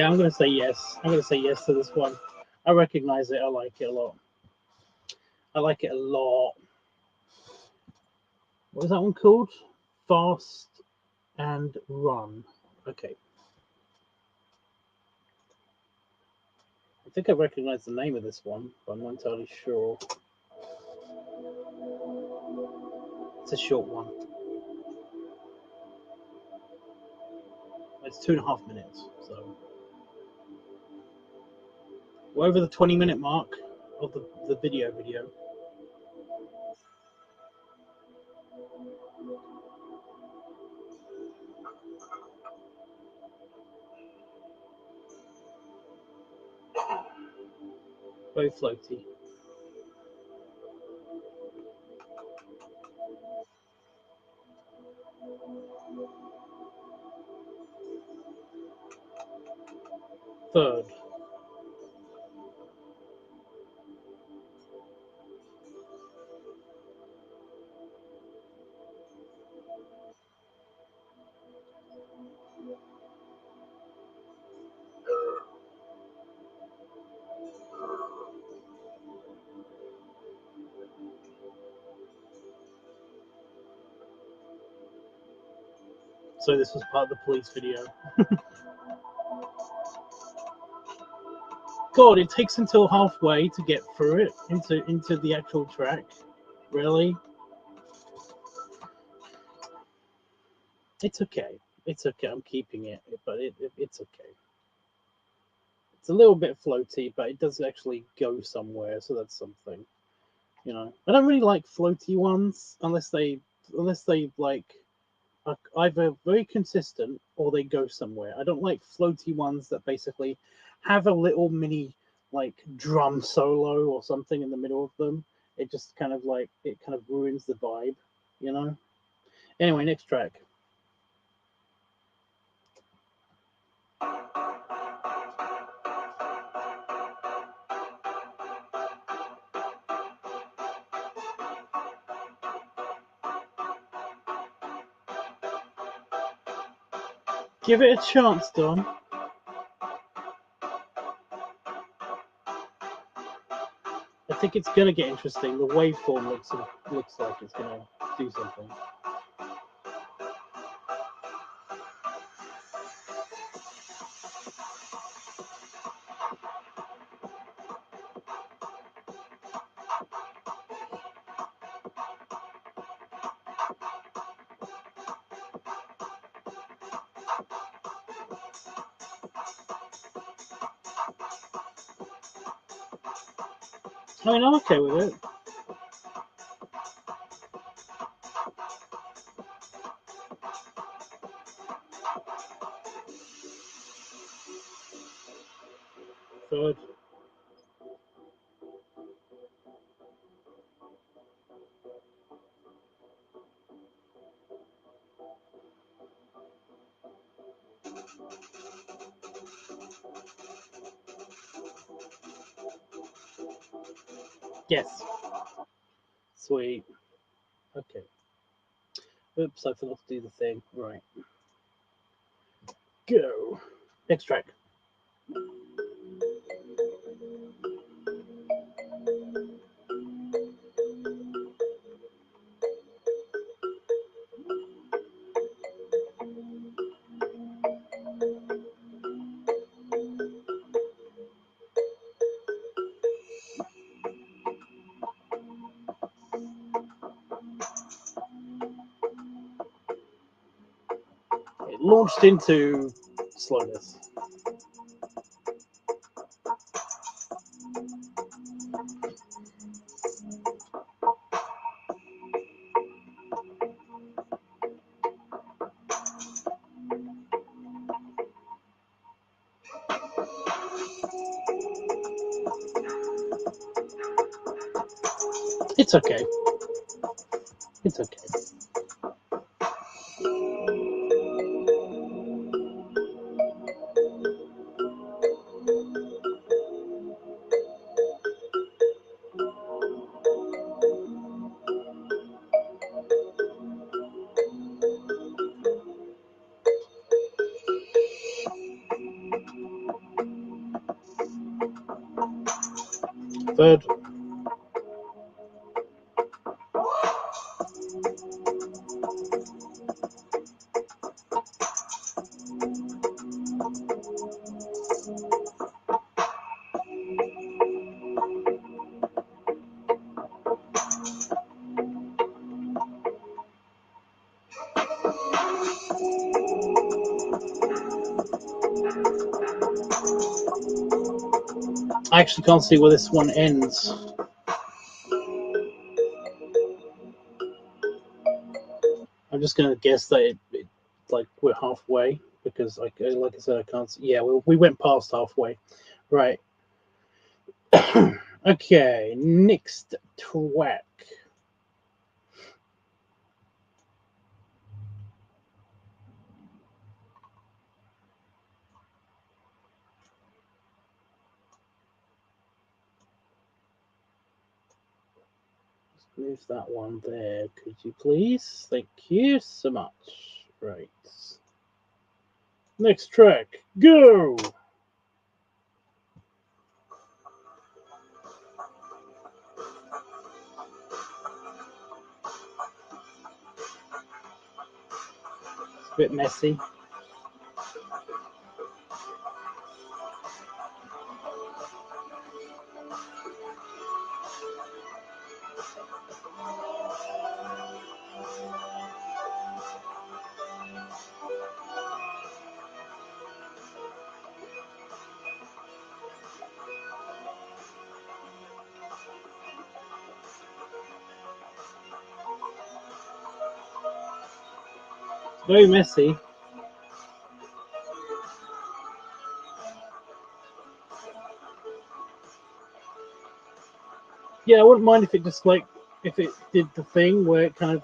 I'm gonna say yes. I'm gonna say yes to this one. I recognize it. I like it a lot. I like it a lot. What is that one called? Fast and Run. Okay. I think I recognize the name of this one, but I'm not entirely sure. It's a short one. It's 2.5 minutes, so we're over the 20-minute mark of the video. Very floaty. Third. So this was part of the police video. God, it takes until halfway to get through it into the actual track. Really? It's okay. It's okay. I'm keeping it, but it's okay. It's a little bit floaty, but it does actually go somewhere, so that's something. You know, I don't really like floaty ones unless they like are either very consistent or they go somewhere. I don't like floaty ones that basically have a little mini like drum solo or something in the middle of them. It just kind of like it kind of ruins the vibe, you know. Anyway, next track. Give it a chance, Don. I think it's gonna get interesting. The waveform looks like it's gonna do something. I mean, I'm okay with it. Third. Yes. Sweet. Okay. Oops, I forgot to do the thing. Right. Go. Next track. It launched into slowness. It's okay. It's okay. Third. I actually can't see where this one ends. I'm just gonna guess that it like we're halfway because like I said, I can't see. Yeah, we went past halfway. Right. Okay, next track. Move that one there, could you please? Thank you so much. Right. Next track, go! It's a bit messy. Very messy. Yeah, I wouldn't mind if it just like if it did the thing where it kind of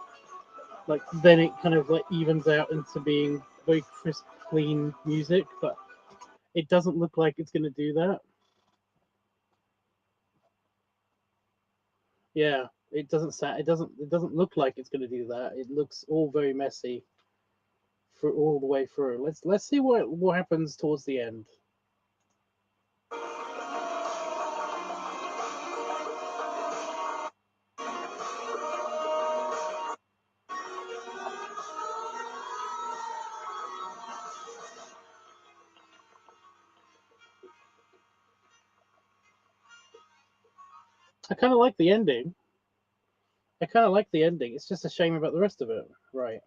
like then it kind of like evens out into being very crisp, clean music, but it doesn't look like it's going to do that. Yeah, it doesn't sound. It doesn't look like it's going to do that. It looks all very messy for all the way through. Let's see what happens towards the end. I kind of like the ending. I kind of like the ending. It's just a shame about the rest of it. Right.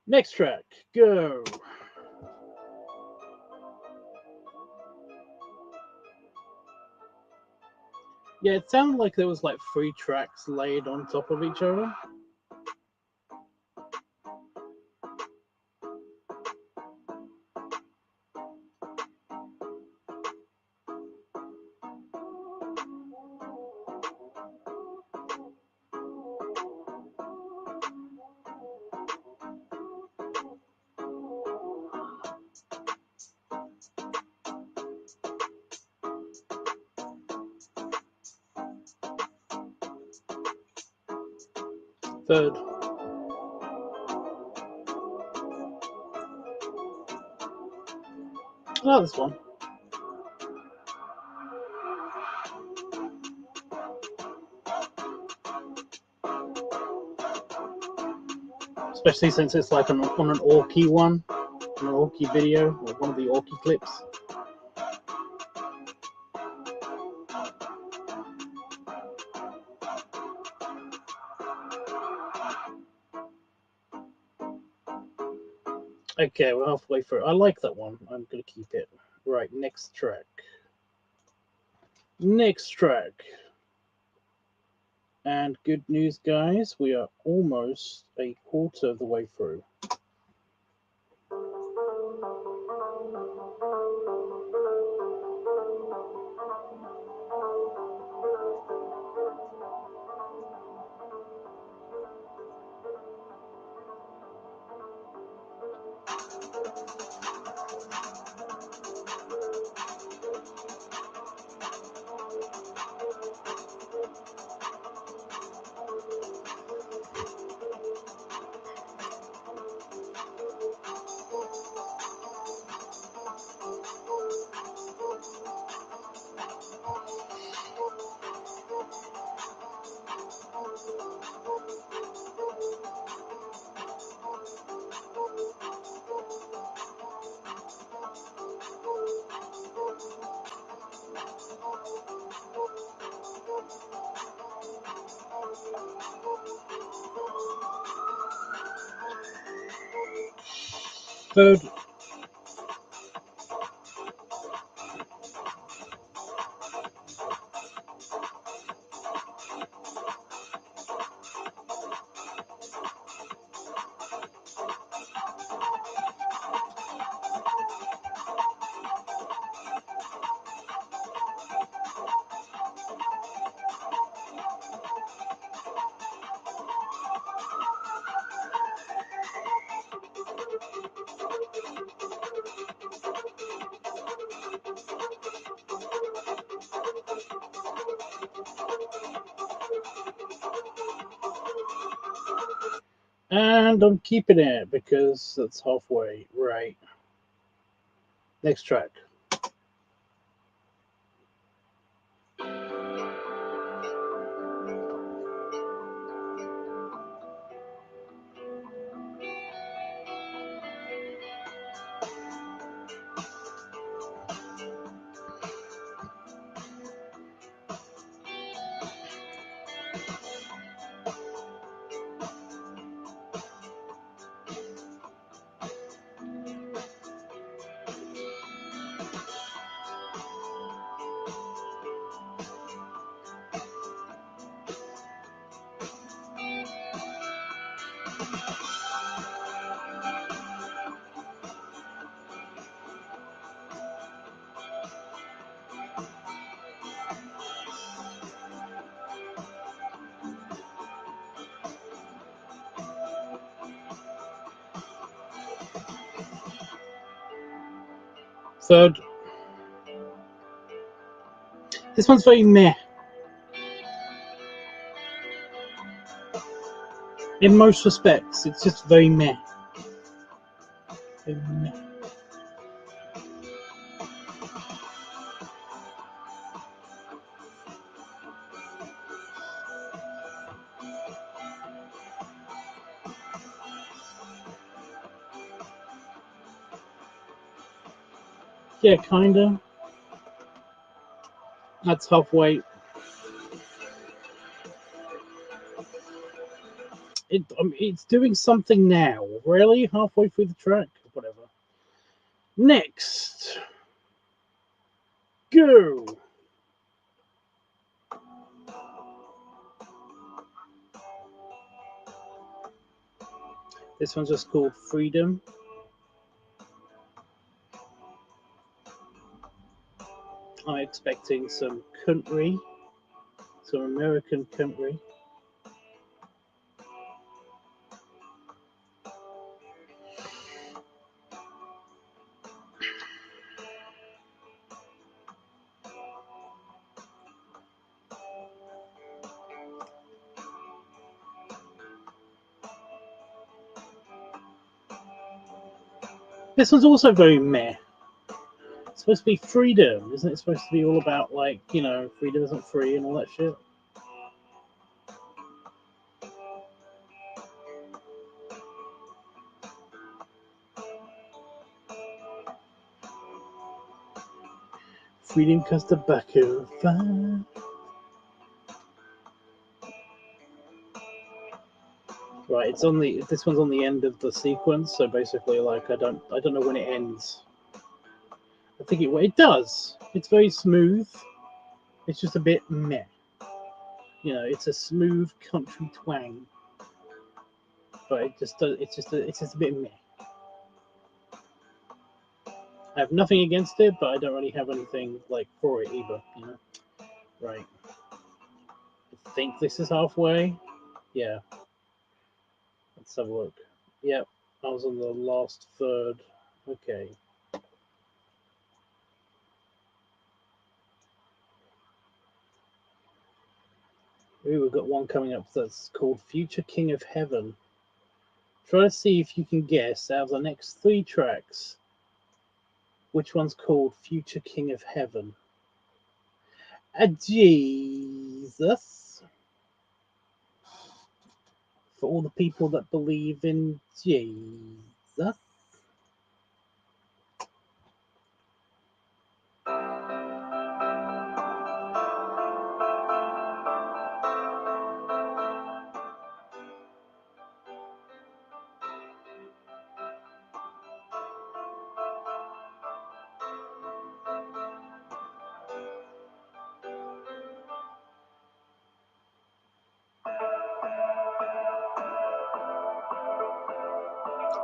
Next track. Go. Yeah, it sounded like there was like 3 tracks laid on top of each other. Third. Oh, this one. Especially since it's like on an Orky one, an Orky video, or one of the Orky clips. Okay, we're halfway through. I like that one. I'm going to keep it. Right, next track. Next track. And good news, guys, we are almost a quarter of the way through. Third. And I'm keeping it because that's halfway. Right. Next track. Third. This one's very meh. In most respects, it's just very meh. Very meh. Yeah, kinda. That's halfway. It's doing something now. Really? Halfway through the track? Whatever. Next. Go! This one's just called Freedom. I'm expecting some country. Some American country. This one's also very meh. It's supposed to be freedom, isn't it? Supposed to be all about, like, you know, freedom isn't free and all that shit. Freedom cause tobacco fine. Right, it's on the. This one's on the end of the sequence, so basically, like, I don't know when it ends. I think it does. It's very smooth. It's just a bit meh. You know, it's a smooth country twang, but it just does. It's just a bit meh. I have nothing against it, but I don't really have anything like for it either. You know, right? I think this is halfway. Yeah. Let's have a look. Yep, I was on the last third. Okay. Ooh, we've got one coming up that's called Future King of Heaven. Try to see if you can guess out of the next 3 tracks which one's called Future King of Heaven. Jesus. For all the people that believe in Jesus.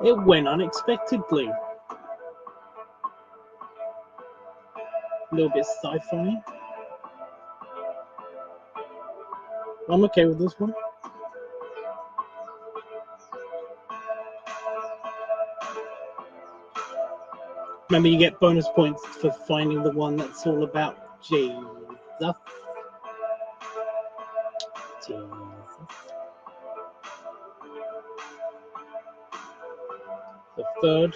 It went unexpectedly. A little bit sci-fi. I'm okay with this one. Remember, you get bonus points for finding the one that's all about Jesus. Jesus. The third.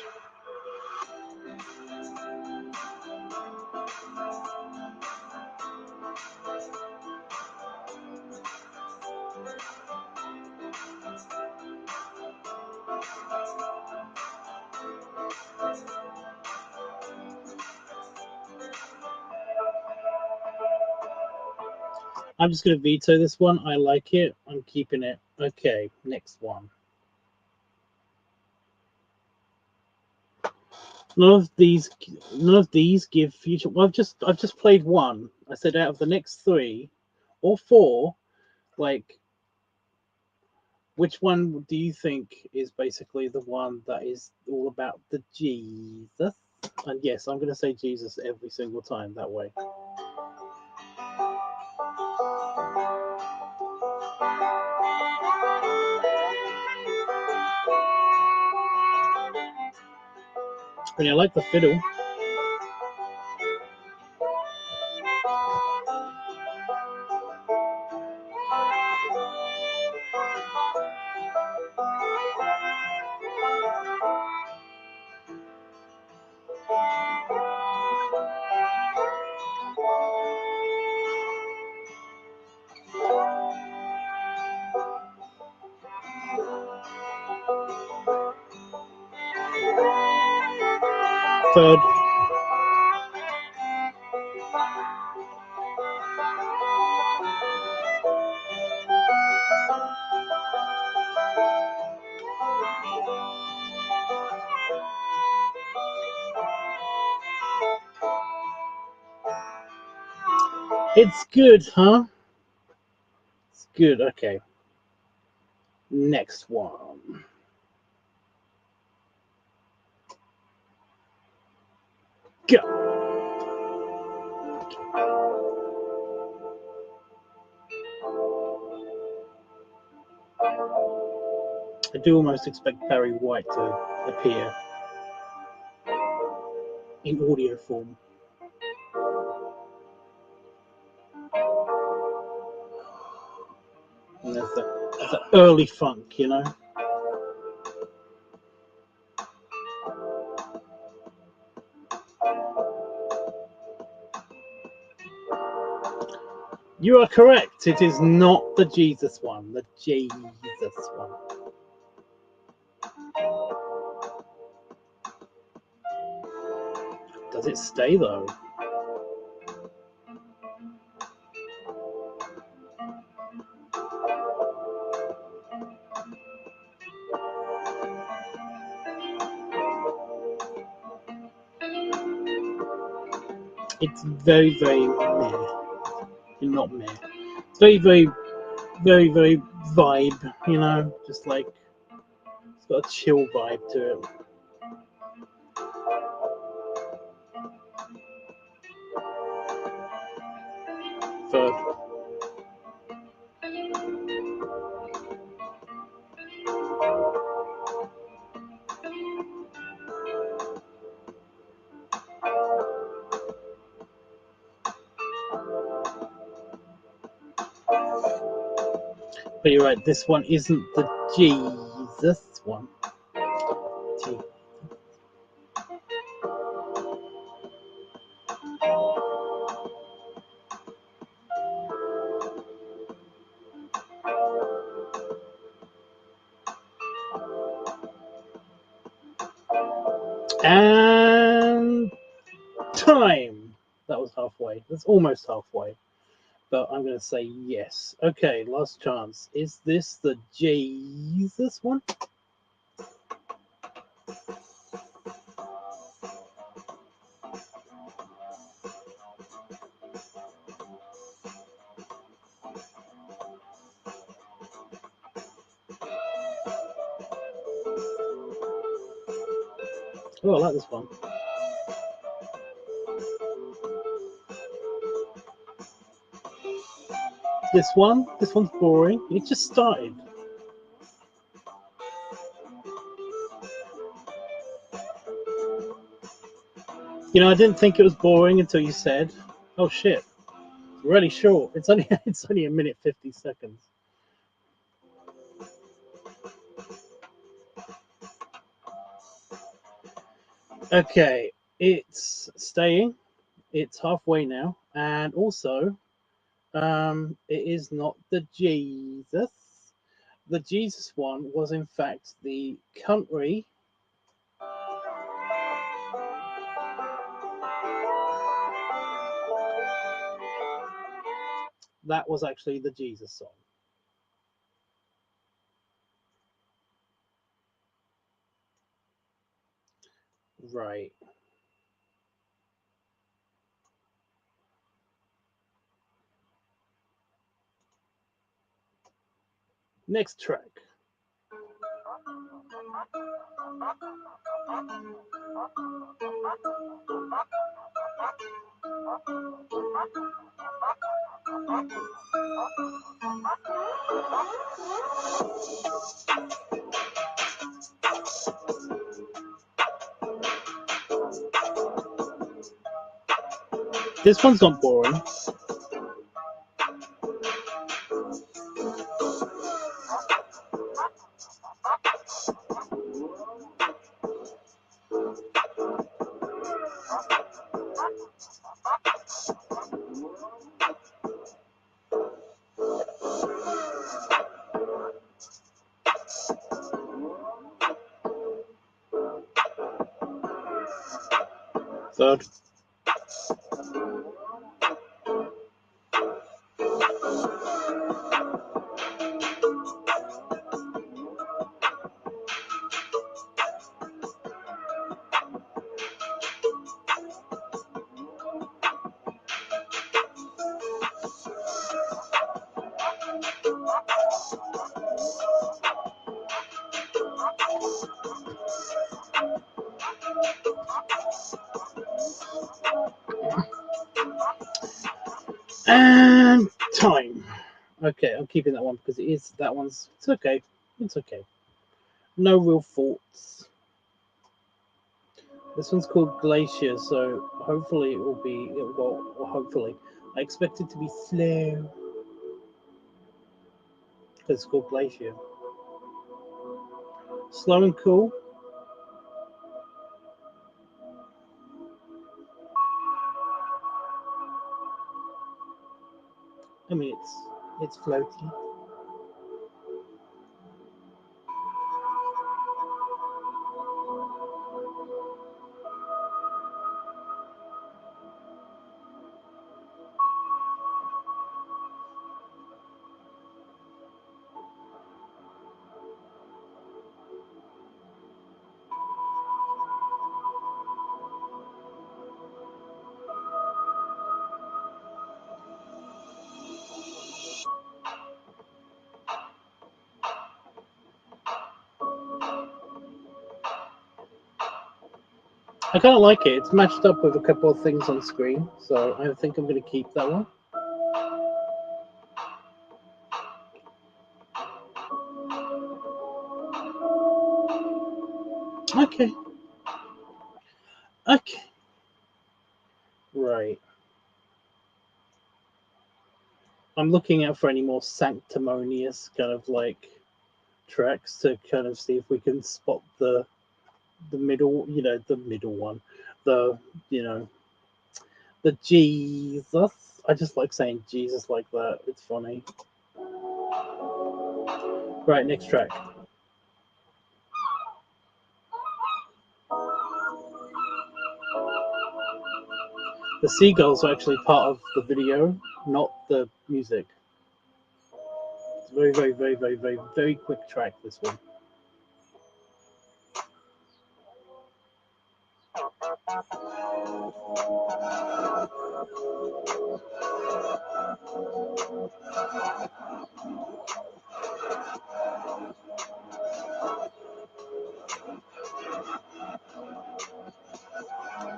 I'm just going to veto this one. I like it. I'm keeping it. Okay, next one. None of these give future. Well, I've just played one. I said out of the next 3 or 4, like, which one do you think is basically the one that is all about the Jesus? And yes, I'm going to say Jesus every single time that way. I mean, I like the fiddle. Third. It's good, huh? It's good. Okay. Next one. Go. I do almost expect Barry White to appear in audio form. And there's the early funk, you know? You are correct. It is not the Jesus one, the Jesus one. Does it stay though? It's very, very meh. Not meh. It's very, very, very, very vibe, you know? Just like, it's got a chill vibe to it. Third. But you're right, this one isn't the Jesus one. And time. That was halfway. That's almost halfway. But I'm going to say yes. Okay, last chance. Is this the Jesus one? Oh, I like this one. This one's boring. It just started. You know, I didn't think it was boring until you said, "Oh shit, it's really short. It's only a minute 50 seconds." Okay, it's staying. It's halfway now, and also, it is not the Jesus. The Jesus one was in fact the country. That was actually the Jesus song. Right. Next track. This one's not boring. Third. And time. Okay, I'm keeping that one because that one's, it's okay. It's okay. No real faults. This one's called Glacier, so hopefully it will be, hopefully. I expect it to be slow. Because it's called Glacier. Slow and cool. I mean, it's floaty. I kind of like it. It's matched up with a couple of things on screen, so I think I'm going to keep that one. Okay. Okay. Right. I'm looking out for any more sanctimonious kind of like tracks to kind of see if we can spot the middle, the middle one, the Jesus. I just like saying Jesus like that. It's funny. Right, next track. The seagulls are actually part of the video, not the music. It's very, very, very, very, very, very quick track, this one.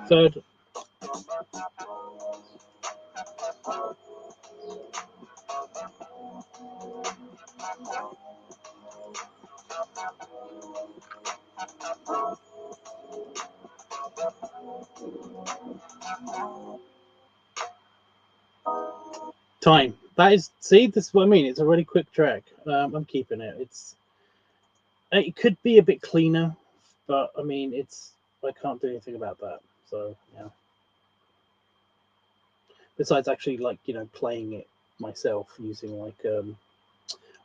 Third. Time. That is, see, this is what I mean. It's a really quick track. I'm keeping it. It could be a bit cleaner, but I mean, I can't do anything about that. So yeah. Besides actually playing it myself using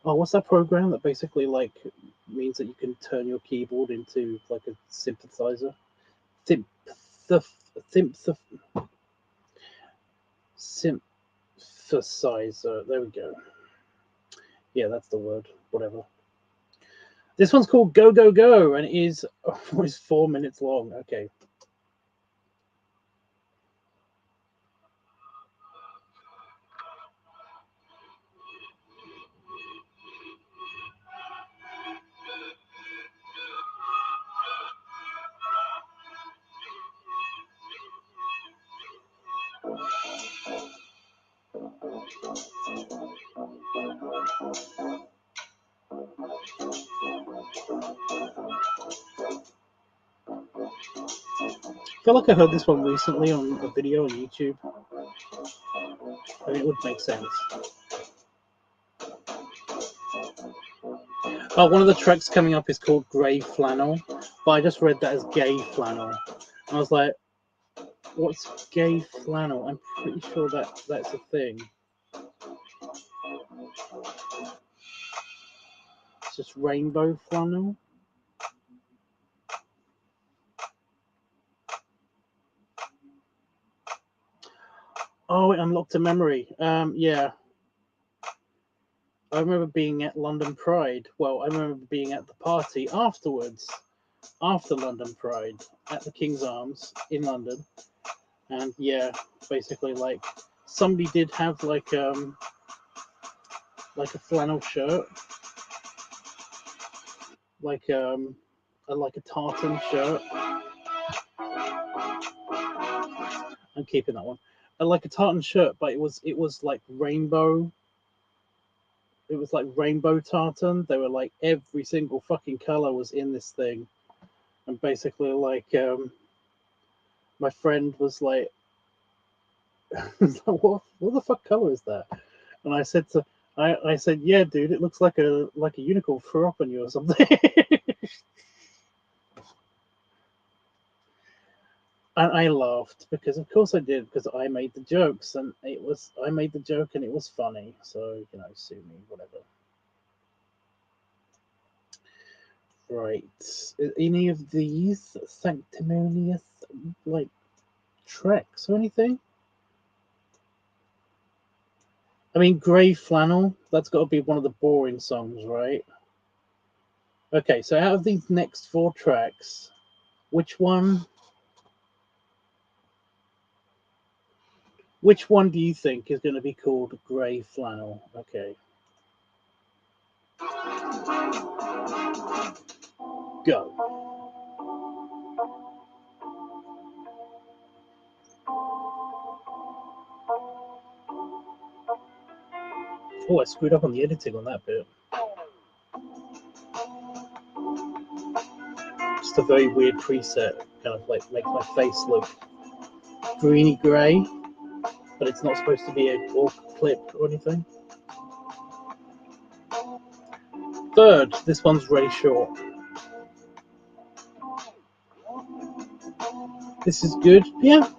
what's that program that basically means that you can turn your keyboard into like a synthesizer? Synthesizer. There we go. Yeah, that's the word. Whatever. This one's called Go Go Go, and it is almost 4 minutes long. Okay. I feel like I heard this one recently on a video on YouTube. I mean, it would make sense. Oh, one of the tracks coming up is called Grey Flannel, but I just read that as Gay Flannel. I was like, What's gay flannel? I'm pretty sure that's a thing. It's just rainbow flannel. Oh, it unlocked a memory. Yeah. I remember being at London Pride. Well, I remember being at the party afterwards, after London Pride, at the King's Arms in London. And yeah, basically, like, somebody did have like a flannel shirt, like a tartan shirt. I'm keeping that one. Like a tartan shirt, but it was like rainbow. It was like rainbow tartan. They were like every single fucking color was in this thing, and basically like my friend was like, what the fuck color is that? And I said I said, yeah, dude, it looks like a unicorn threw up on you or something. And I laughed because, of course, I did, because I made the jokes, and I made the joke and it was funny. So, sue me, whatever. Right. Any of these sanctimonious, like, treks or anything? I mean, Grey Flannel, that's got to be one of the boring songs, right? Okay, so out of these next 4 tracks, which one do you think is going to be called Grey Flannel? Okay. Go. Oh, I screwed up on the editing on that bit. Just a very weird preset, kind of like makes my face look greeny grey, but it's not supposed to be a awk clip or anything. Third, this one's really short. This is good. Yeah.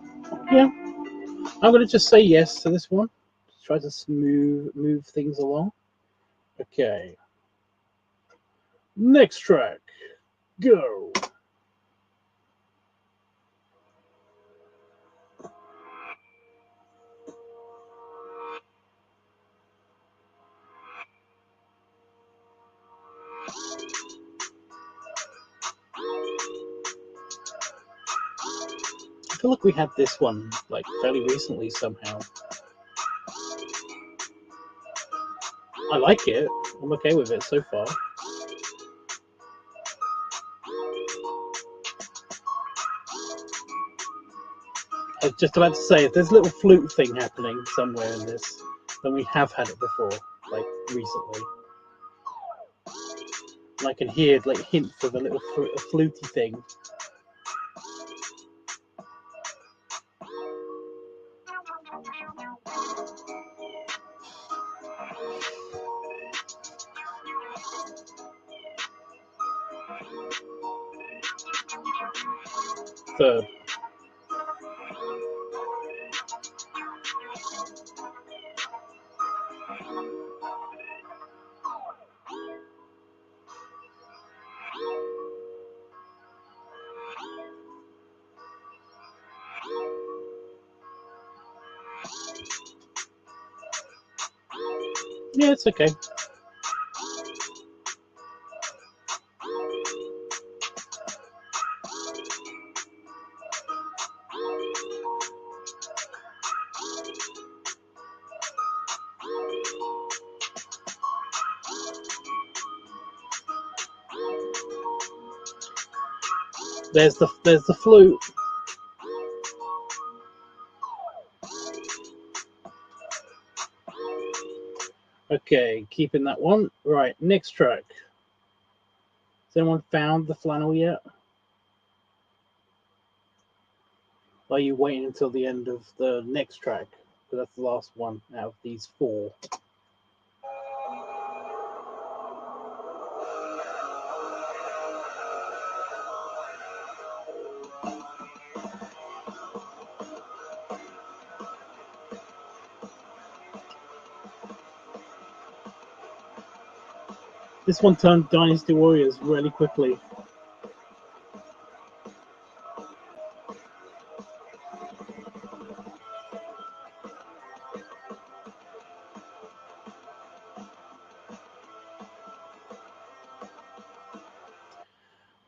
I'm gonna just say yes to this one. Just try to move things along. Okay. Next track. Go. I feel like we had this one like fairly recently somehow. I like it. I'm okay with it so far. I was just about to say, if there's a little flute thing happening somewhere in this, then we have had it before, like recently. And I can hear like hints of a little fluty thing. Third. Yeah, it's okay. There's the flute. Okay, keeping that one. Right, next track. Has anyone found the flannel yet? Or are you waiting until the end of the next track? Because that's the last one out of these 4. This one turned Dynasty Warriors really quickly.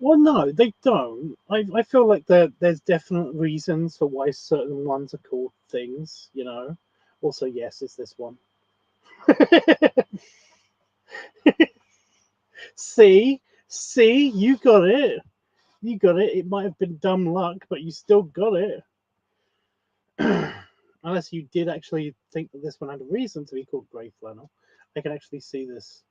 Well, no, they don't. I feel like there's definite reasons for why certain ones are called things, you know. Also, yes, it's this one. See, you got it. You got it. It might have been dumb luck, but you still got it. Unless you did actually think that this one had a reason to be called Grey Flannel. I can actually see this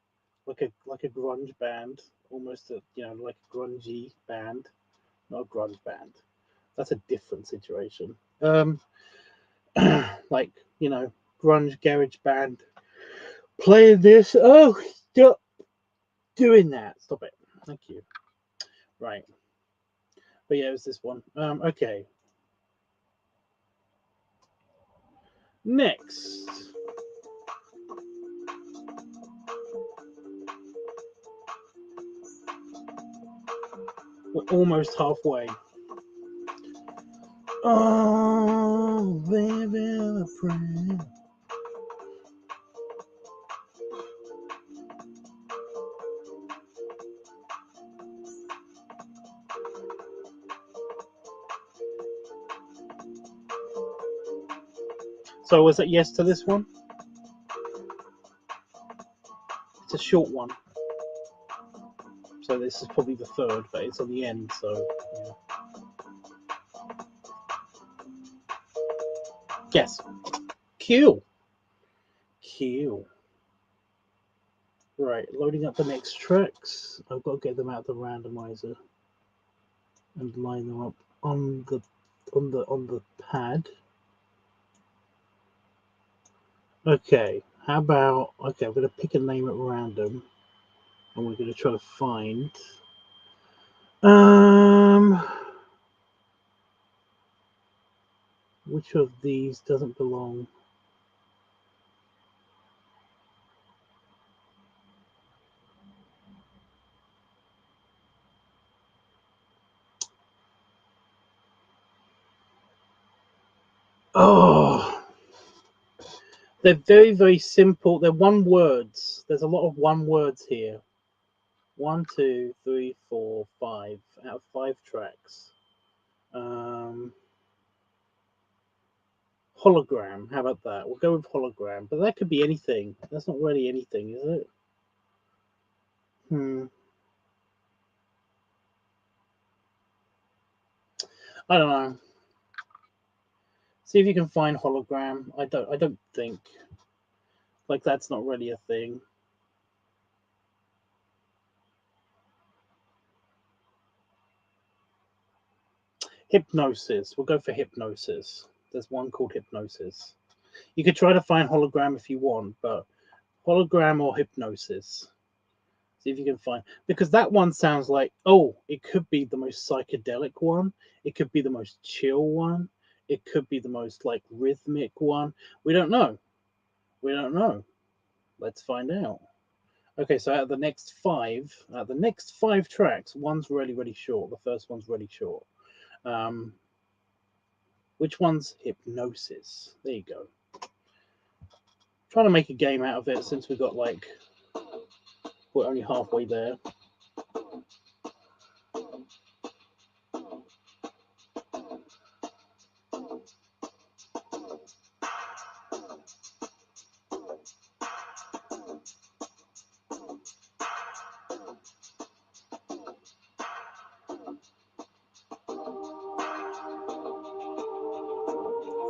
like a grunge band, almost a like a grungy band, not a grunge band. That's a different situation. Like grunge garage band playing this. Oh, stop doing that! Stop it! Thank you. Right, but yeah, it was this one. Okay. Next. We're almost halfway. Oh, baby, a prayer. So was it yes to this one? It's a short one. So this is probably the third, but it's on the end, so yeah. Yes. Cool. Right, loading up the next tracks. I've got to get them out of the randomizer and line them up on the pad. Okay, how about I'm gonna pick a name at random and we're gonna try to find which of these doesn't belong. Oh, they're very, very simple. They're one words. There's a lot of one words here. 1, 2, 3, 4, 5 out of 5 tracks. Hologram. How about that? We'll go with hologram, but that could be anything. That's not really anything, is it? I don't know. See if you can find hologram. I don't think like that's not really a thing. Hypnosis. We'll go for hypnosis. There's one called hypnosis. You could try to find hologram if you want, but hologram or hypnosis. See if you can find, because that one sounds like, oh, it could be the most psychedelic one. It could be the most chill one. It could be the most like rhythmic one. We don't know. Let's find out. Okay, so out of the next five tracks, one's really, really short. The first one's really short. Which one's hypnosis? There you go. Trying to make a game out of it since we're only halfway there.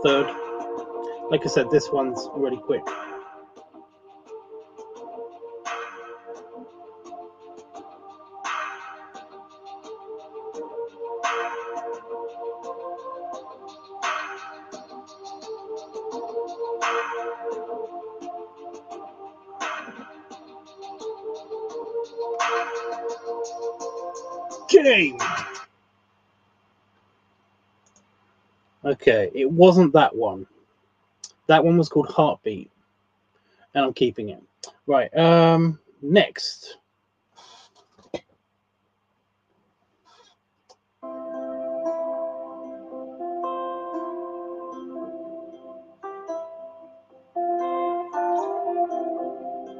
Third. Like I said, this one's really quick. Game! Okay, it wasn't that one. That one was called Heartbeat. And I'm keeping it. Right, next.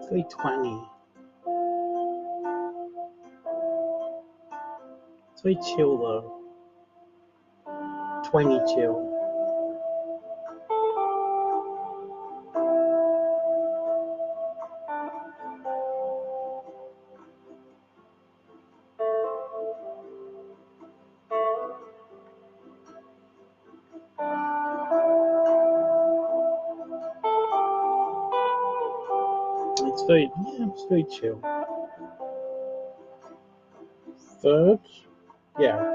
Very twangy. It's very chill though. Twangy chill. It's very chill. Third, yeah.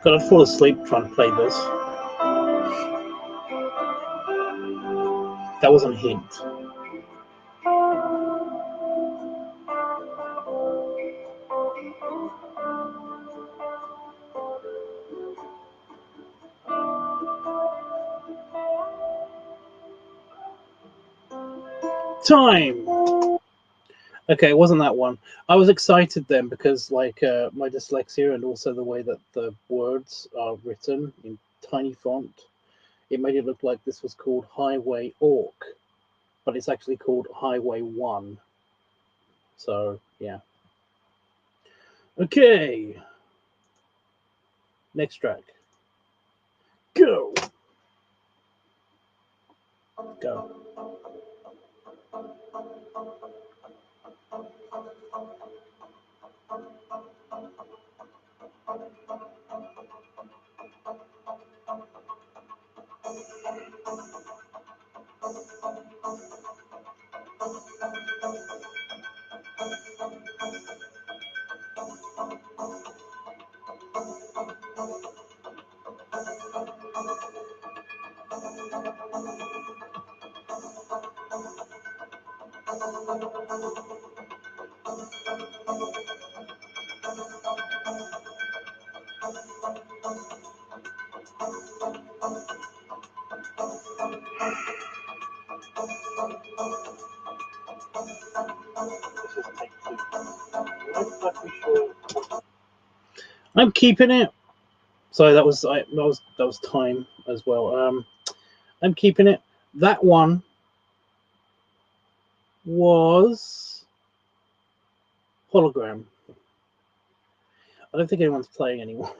Gotta fall asleep trying to play this. That wasn't a hint. Time! Okay, it wasn't that one. I was excited then because, like, my dyslexia and also the way that the words are written in tiny font, it made it look like this was called Highway Orc, but it's actually called Highway 1. So, yeah. Okay. Next track. Go! Go. I'm keeping it. Sorry, that was time as well. I'm keeping it. That one was Hologram. I don't think anyone's playing anymore.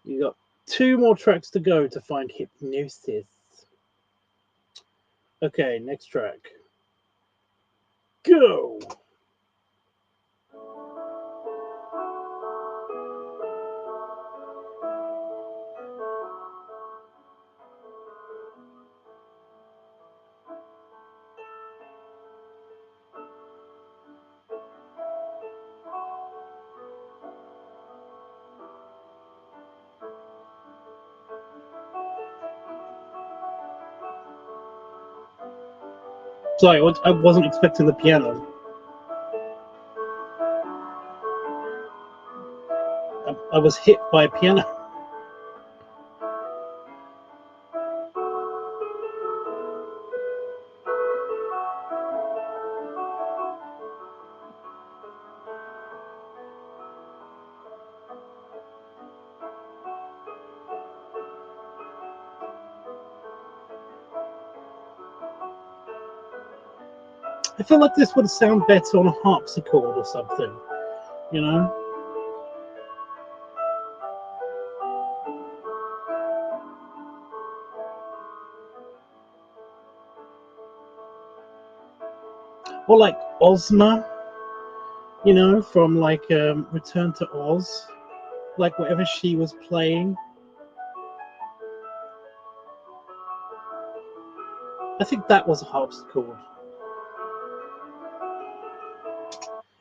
You got 2 more tracks to go to find Hypnosis. Okay, next track. Go! Sorry, I wasn't expecting the piano. I was hit by a piano. I feel like this would sound better on a harpsichord or something, you know? Or like Ozma, you know, from like Return to Oz, like whatever she was playing. I think that was a harpsichord.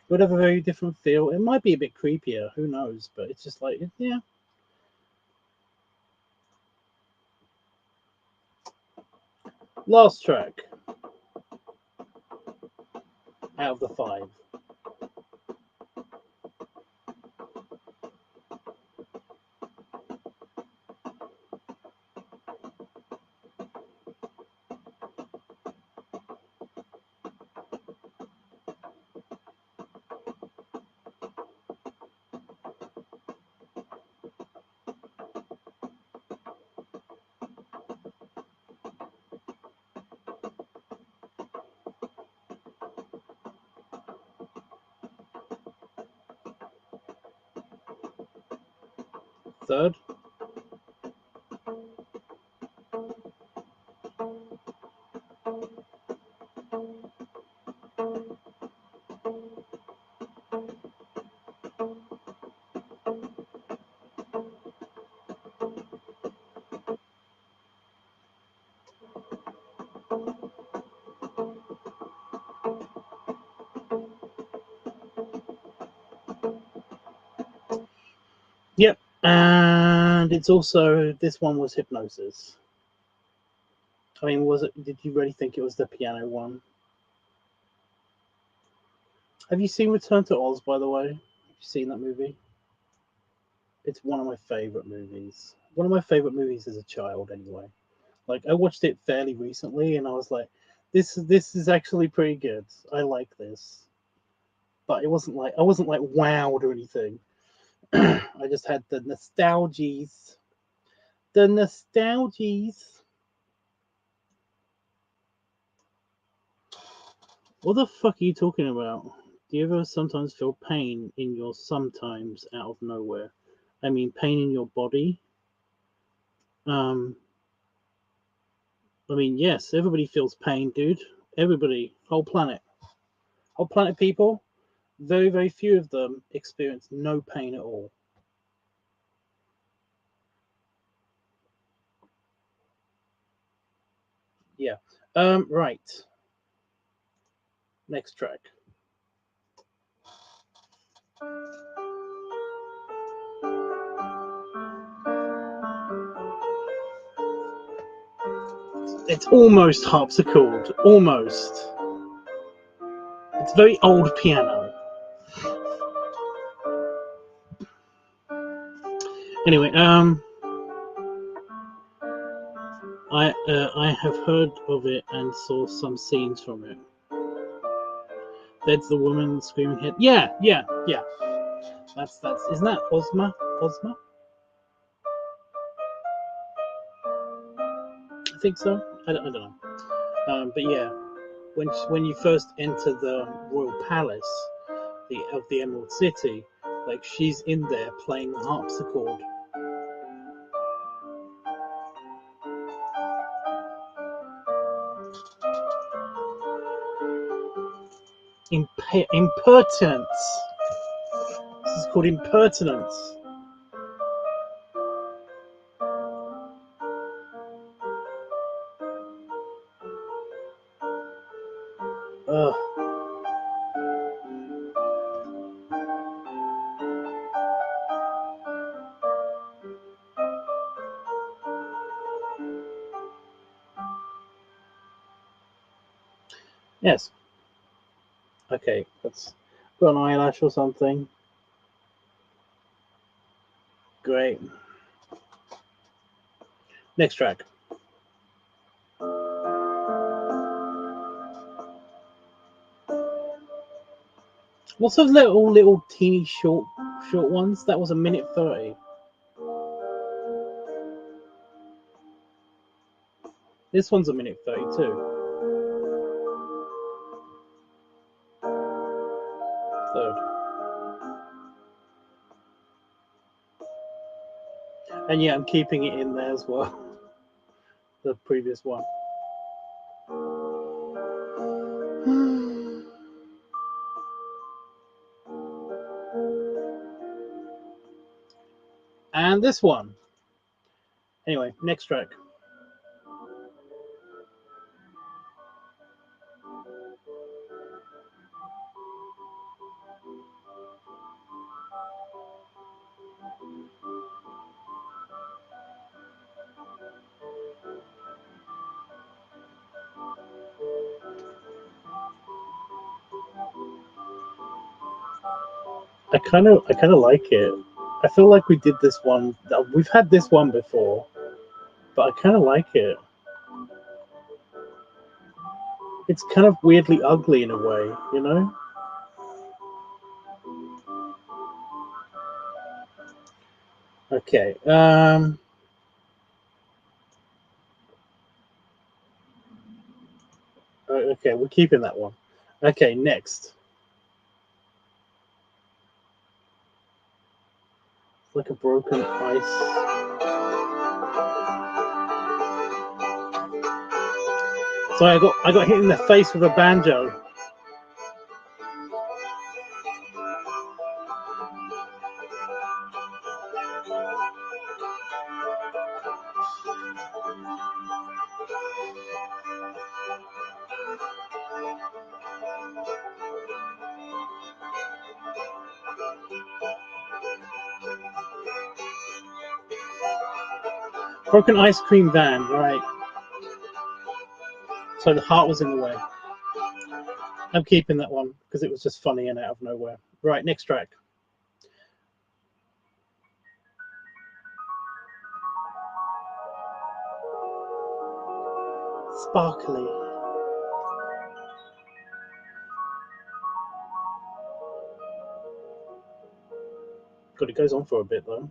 It would have a very different feel. It might be a bit creepier, who knows? But it's just like, yeah. Last track out of the 5. Third. Yep, and it's also, this one was hypnosis. I mean, was it? Did you really think it was the piano one? Have you seen Return to Oz, by the way? Have you seen that movie? It's one of my favorite movies. One of my favorite movies as a child, anyway. Like, I watched it fairly recently, and I was like, this is actually pretty good. I like this, but I wasn't like wowed or anything. I just had the nostalgies. The nostalgies. What the fuck are you talking about? Do you ever sometimes feel pain in your sometimes out of nowhere? I mean, pain in your body. I mean, yes, everybody feels pain, dude. Everybody, whole planet people. Very, very few of them experience no pain at all. Yeah. Right. Next track. It's almost harpsichord. Almost. It's very old piano. Anyway, I have heard of it and saw some scenes from it. That's the woman screaming head. Yeah. That's isn't that Ozma? Ozma? I think so. I don't know. But yeah, when you first enter the royal palace, of the Emerald City, like she's in there playing the harpsichord. Impertinence. This is called impertinence. Ugh. Yes. Okay, let's put an eyelash or something. Great. Next track. What's those little teeny short ones? That was a minute 30. This one's a minute 32. Third. And yeah, I'm keeping it in there as well. The previous one. And this one. Anyway, next track. I kind of like it. I feel like we did this one. We've had this one before, but I kind of like it. It's kind of weirdly ugly in a way, you know? Okay. Okay, we're keeping that one. Okay, next. like a broken ice. So I got hit in the face with a banjo. Broken ice cream van, right. So the heart was in the way. I'm keeping that one because it was just funny and out of nowhere. Right, next track. Sparkly. God, it goes on for a bit though.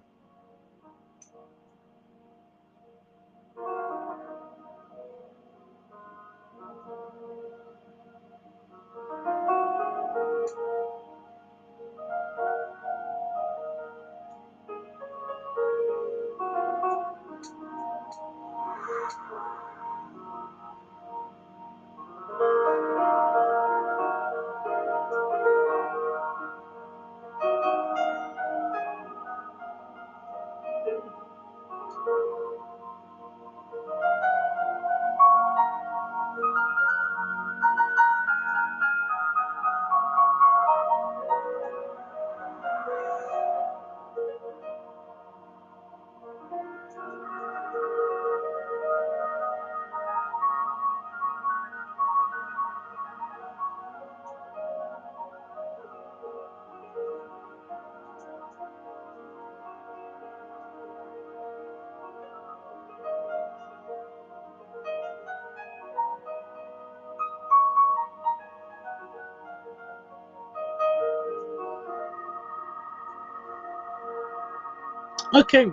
Okay.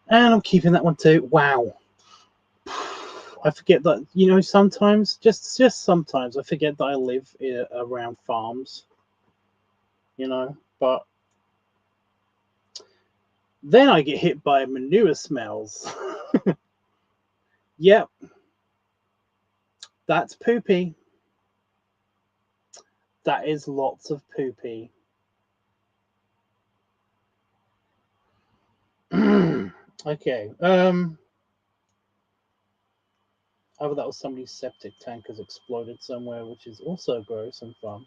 And I'm keeping that one too. Wow. I forget that, you know, sometimes, just sometimes, I forget that I live around farms, you know, but then I get hit by manure smells. Yep. That's poopy. That is lots of poopy. Okay. Oh, that was somebody's septic tank has exploded somewhere, which is also gross and fun.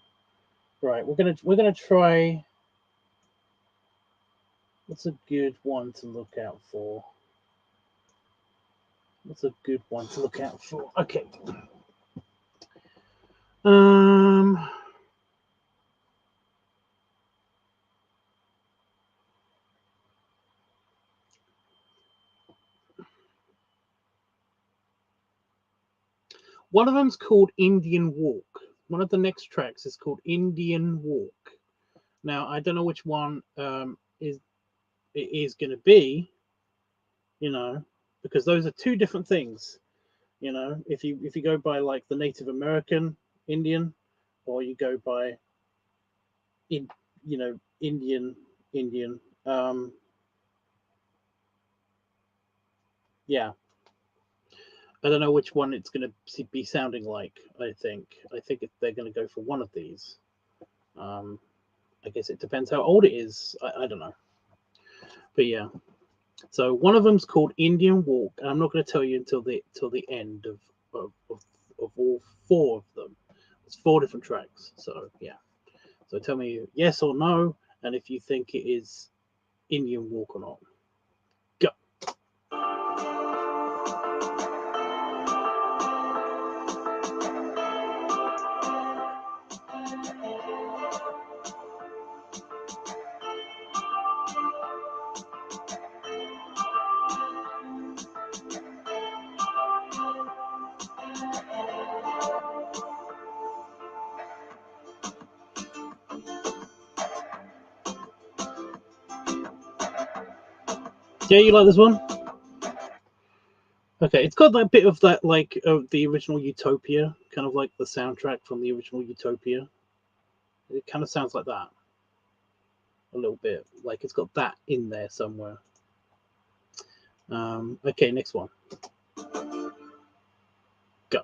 Right, we're gonna try. What's a good one to look out for? What's a good one to look out for? Okay. One of them's called Indian Walk. One of the next tracks is called Indian Walk. Now I don't know which one it is going to be, you know, because those are two different things. You know, if you go by like the Native American Indian, or you go by Indian. Yeah, I don't know which one it's going to be sounding like. I think they're going to go for one of these. I guess it depends how old it is. I don't know, but yeah. So one of them's called Indian Walk, and I'm not going to tell you until the end of all four of them. It's 4 different tracks. So yeah. So tell me yes or no, and if you think it is Indian Walk or not. Go. Yeah, you like this one? Okay, it's got that bit of that, like, of the original Utopia, kind of like the soundtrack from the original Utopia. It kind of sounds like that. a little bit. Like it's got that in there somewhere. Okay, next one. Go.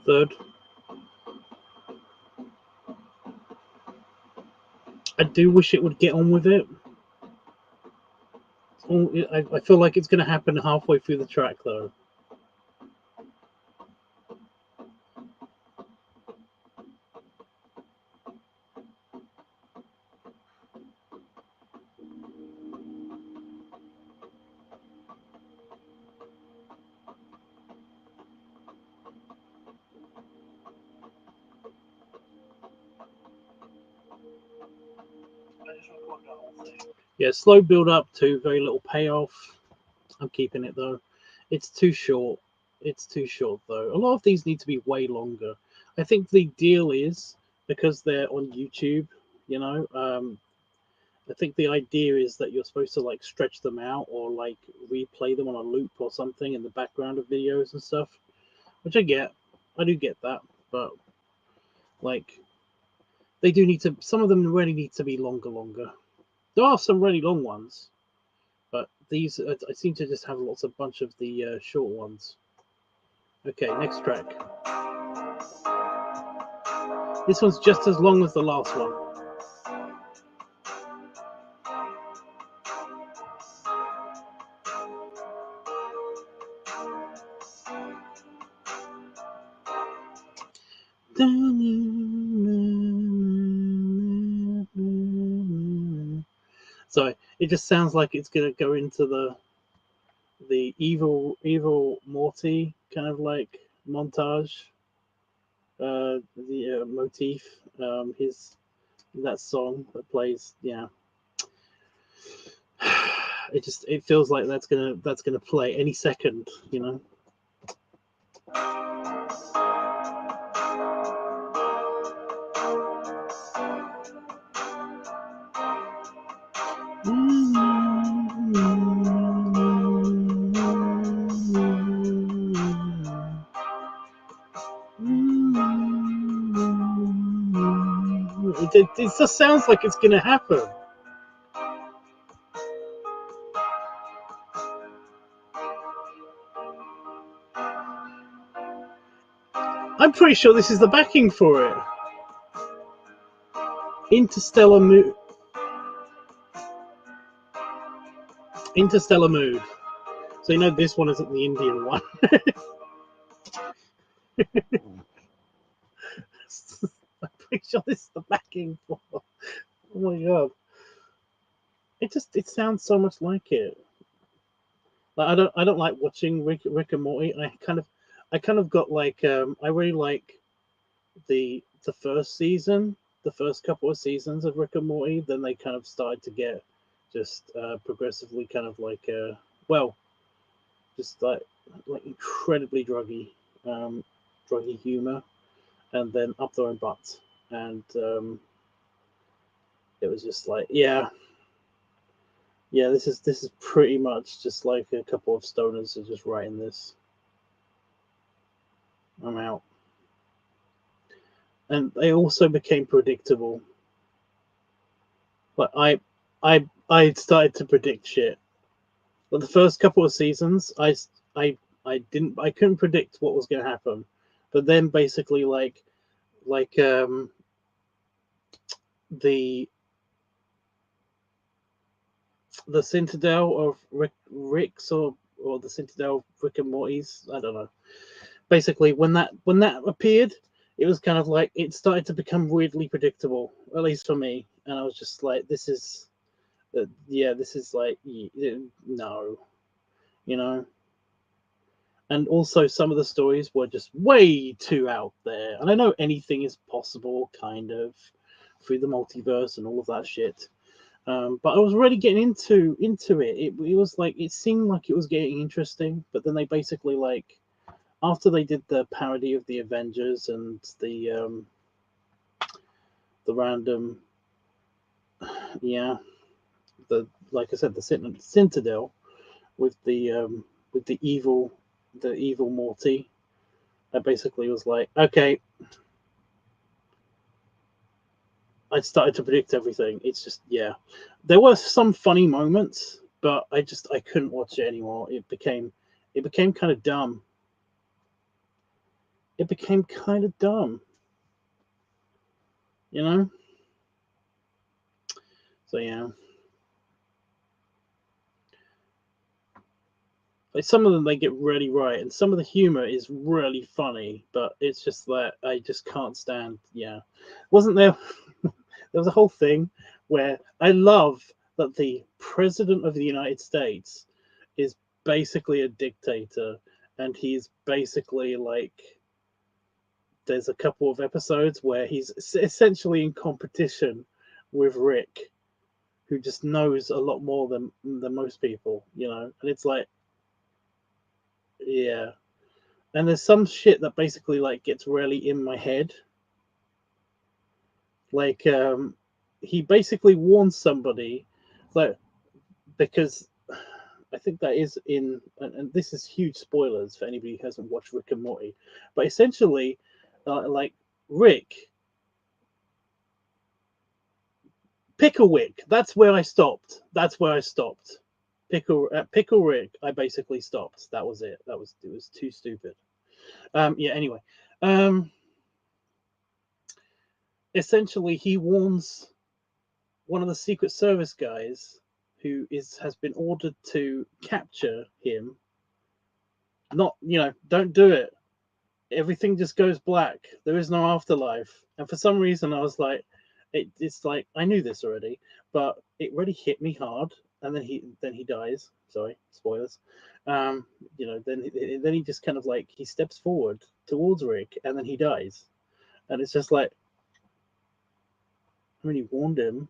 Third. I do wish it would get on with it. I feel like it's going to happen halfway through the track, though. Yeah, slow build up to very little payoff. I'm keeping it though. It's too short. It's too short though. A lot of these need to be way longer. I think the deal is because they're on YouTube, you know, I think the idea is that you're supposed to like stretch them out or like replay them on a loop or something in the background of videos and stuff, which I get. I do get that, but like they do need to. Some of them really need to be longer. There are some really long ones, but these I seem to just have lots of bunch of the short ones. Okay, next track. This one's just as long as the last one. So it just sounds like it's gonna go into the evil Morty kind of like montage, the motif, his that song that plays. Yeah, it feels like that's gonna play any second, you know. It just sounds like it's gonna happen. I'm pretty sure this is the backing for it. Interstellar Mood. So you know this one isn't the Indian one. I'm pretty sure this is the backing for. Oh my god! It sounds so much like it. Like I don't like watching Rick and Morty. I kind of got like I really like the first season, the first couple of seasons of Rick and Morty. Then they kind of started to get just progressively kind of like well, just like incredibly druggy humor, and then up their own butts, and it was just like yeah, this is pretty much just like a couple of stoners are just writing this. I'm out. And they also became predictable. Like I started to predict shit. But the first couple of seasons, I couldn't predict what was going to happen. But then basically like the Citadel of Rick's or the Citadel of Rick and Morty's, I don't know. Basically, when that appeared, it was kind of like it started to become weirdly predictable, at least for me. And I was just like, this is like no, you know. And also some of the stories were just way too out there. And I know anything is possible, kind of, through the multiverse and all of that shit. But I was really getting into it. It was like, it seemed like it was getting interesting, but then they basically, like, after they did the parody of the Avengers and the random, yeah, the, like I said, the Citadel with the evil Morty, I basically was like, okay, I started to predict everything. It's just, yeah, there were some funny moments, but I couldn't watch it anymore. It became kind of dumb. It became kind of dumb, you know. So yeah, like some of them they get really right, and some of the humor is really funny, but it's just that I just can't stand. Yeah, wasn't there? There was a whole thing where I love that the president of the United States is basically a dictator, and he's basically like, there's a couple of episodes where he's essentially in competition with Rick, who just knows a lot more than most people, you know. And it's like, yeah. And there's some shit that basically like gets really in my head. Like he basically warns somebody, like, because I think that is in, and this is huge spoilers for anybody who hasn't watched Rick and Morty, but essentially, like Rick, Picklewick. That's where I stopped. That's where I stopped. Pickle Rick. I basically stopped. That was it. It was too stupid. Yeah. Anyway, um, essentially, he warns one of the Secret Service guys who has been ordered to capture him. Not, you know, don't do it. Everything just goes black. There is no afterlife. And for some reason, I was like, it's like I knew this already, but it really hit me hard. And then he dies. Sorry, spoilers. You know, then he just kind of like he steps forward towards Rick, and then he dies. And it's just like, I mean, he warned him,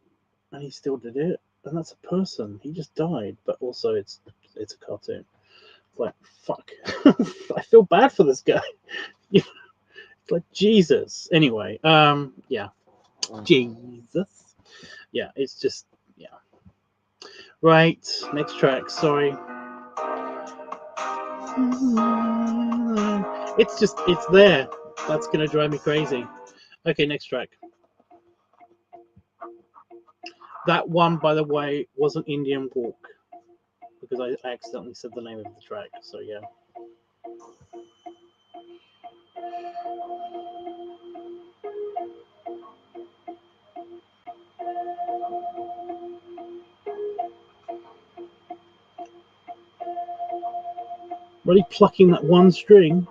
and he still did it. And that's a person. He just died, but also it's a cartoon. It's like, fuck. I feel bad for this guy. Like, Jesus. Anyway, yeah. Jesus. Yeah, it's just, yeah. Right, next track. Sorry. It's there. That's gonna drive me crazy. Okay, next track. That one, by the way, was an Indian Walk, because I accidentally said the name of the track. So yeah. Really plucking that one string.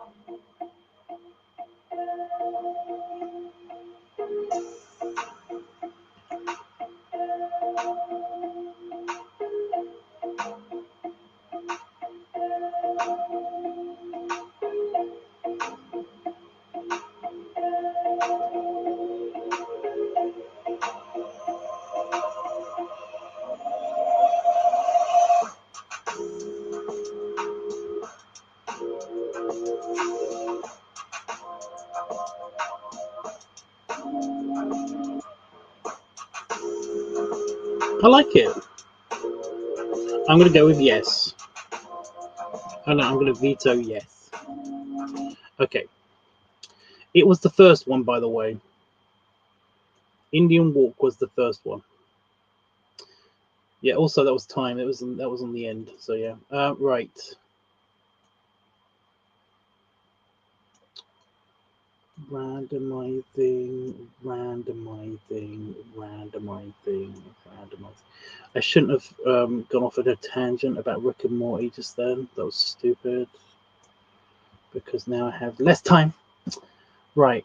I like it. I'm gonna go with yes. Oh no, I'm gonna veto yes. Okay. It was the first one, by the way. Indian Walk was the first one. Yeah. Also, that was time. That was on the end. So yeah. Right. Randomizing. I shouldn't have gone off at a tangent about Rick and Morty just then. That was stupid. Because now I have less time. Right.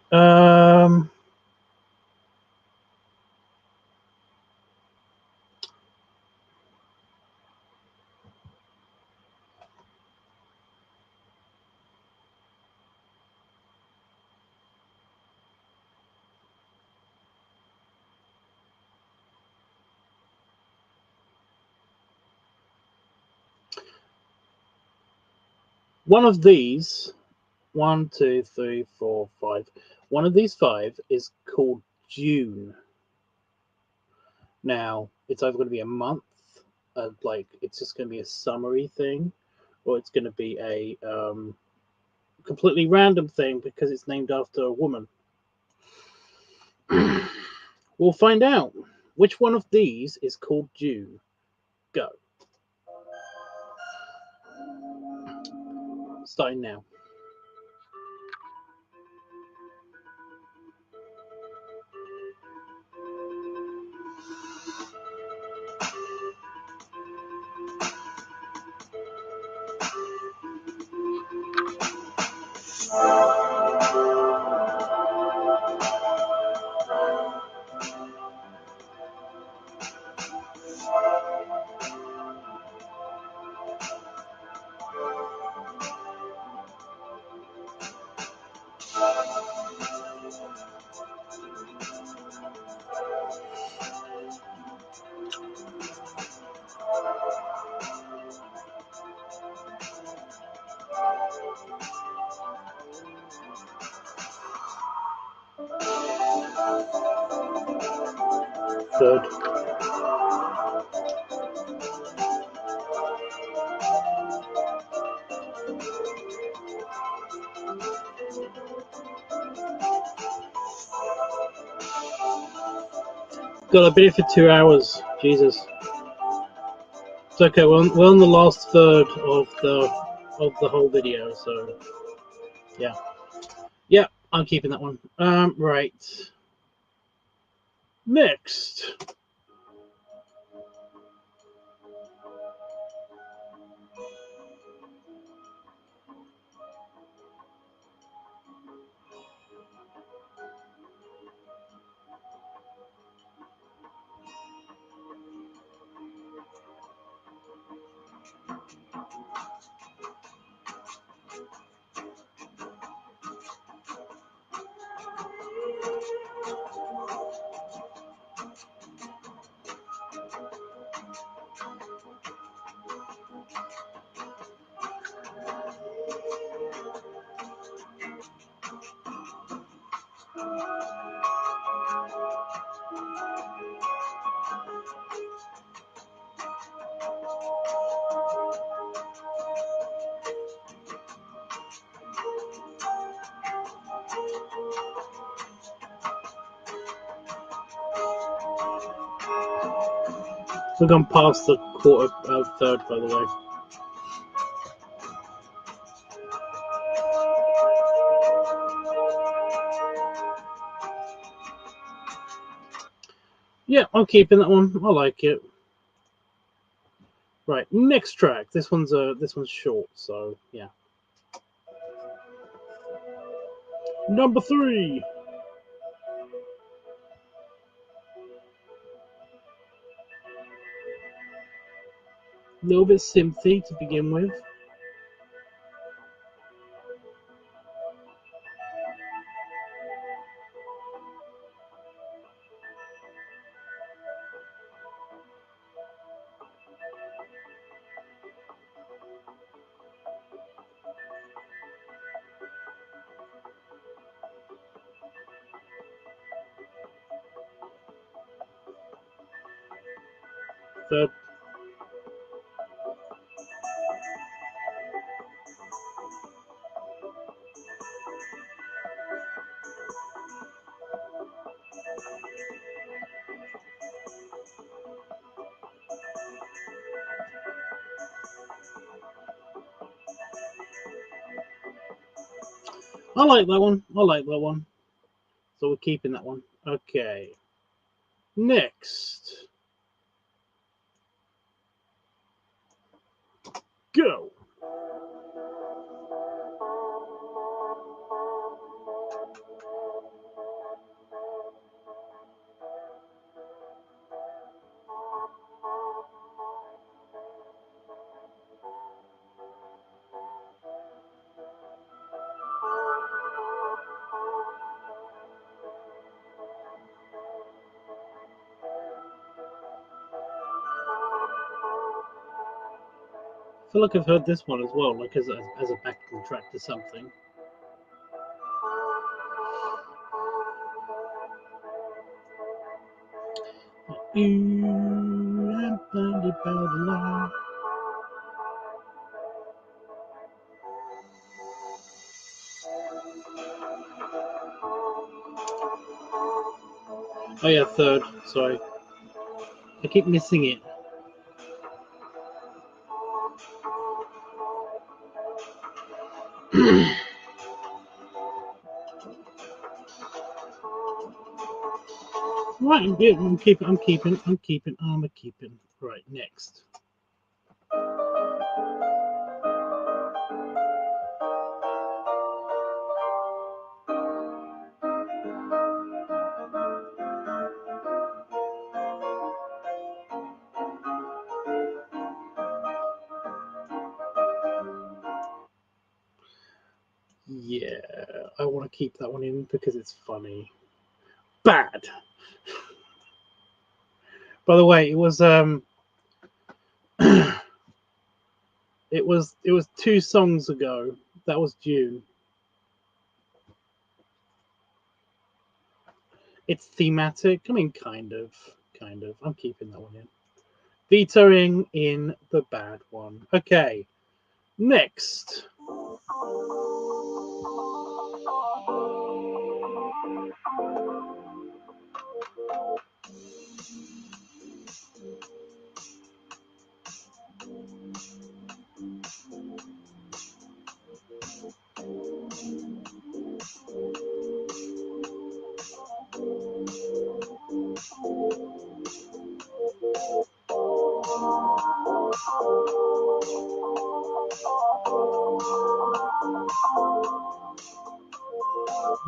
One of these, 1, 2, 3, 4, 5. One of these 5 is called June. Now, it's either going to be a month, like it's just going to be a summary thing, or it's going to be a completely random thing because it's named after a woman. We'll find out which one of these is called June. Go. Starting now. Third. God, I've been here for 2 hours. Jesus. It's okay. We're on the last third of the whole video, so yeah. Yeah, I'm keeping that one. Right. Next. We've gone past the third, by the way. Yeah, I'm keeping that one. I like it. Right, next track. This one's short, so yeah. Number 3. A little bit synthy to begin with. Third. I like that one. I like that one. So we're keeping that one. Okay. Next. Go. I feel like I've heard this one as well, like as a backing track to something. Oh yeah, third. Sorry, I keep missing it. Right, I'm keeping. Right, next. Yeah, I want to keep that one in because it's funny. Bad. By the way, it was it was 2 songs ago. That was June. It's thematic. I mean, kind of. I'm keeping that one in. Vetoing in the bad one. Okay, next.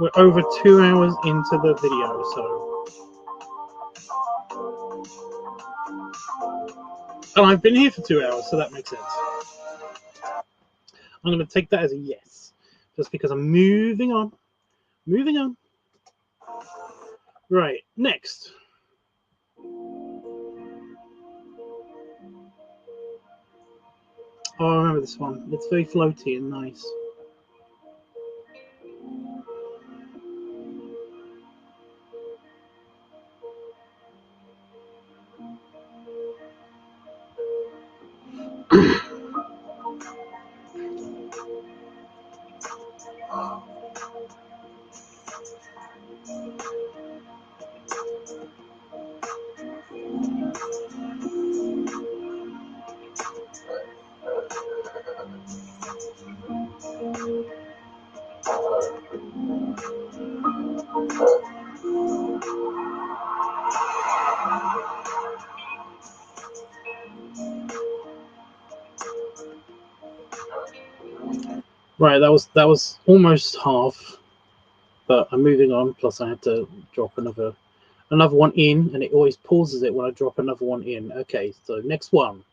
We're over 2 hours into the video, so. And I've been here for 2 hours, so that makes sense. I'm going to take that as a yes, just because I'm moving on. Moving on. Right, next. Oh, I remember this one. It's very floaty and nice. Right, that was almost half, but I'm moving on. Plus, I had to drop another one in, and it always pauses it when I drop another one in. Okay, so next one,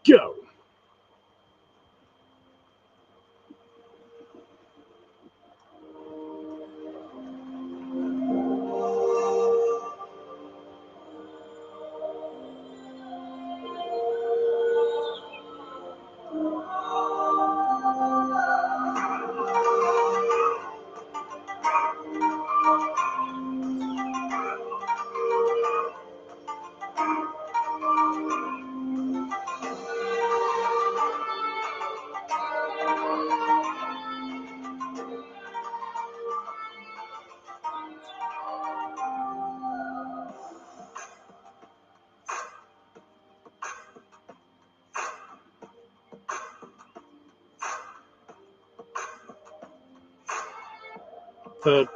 go. Third.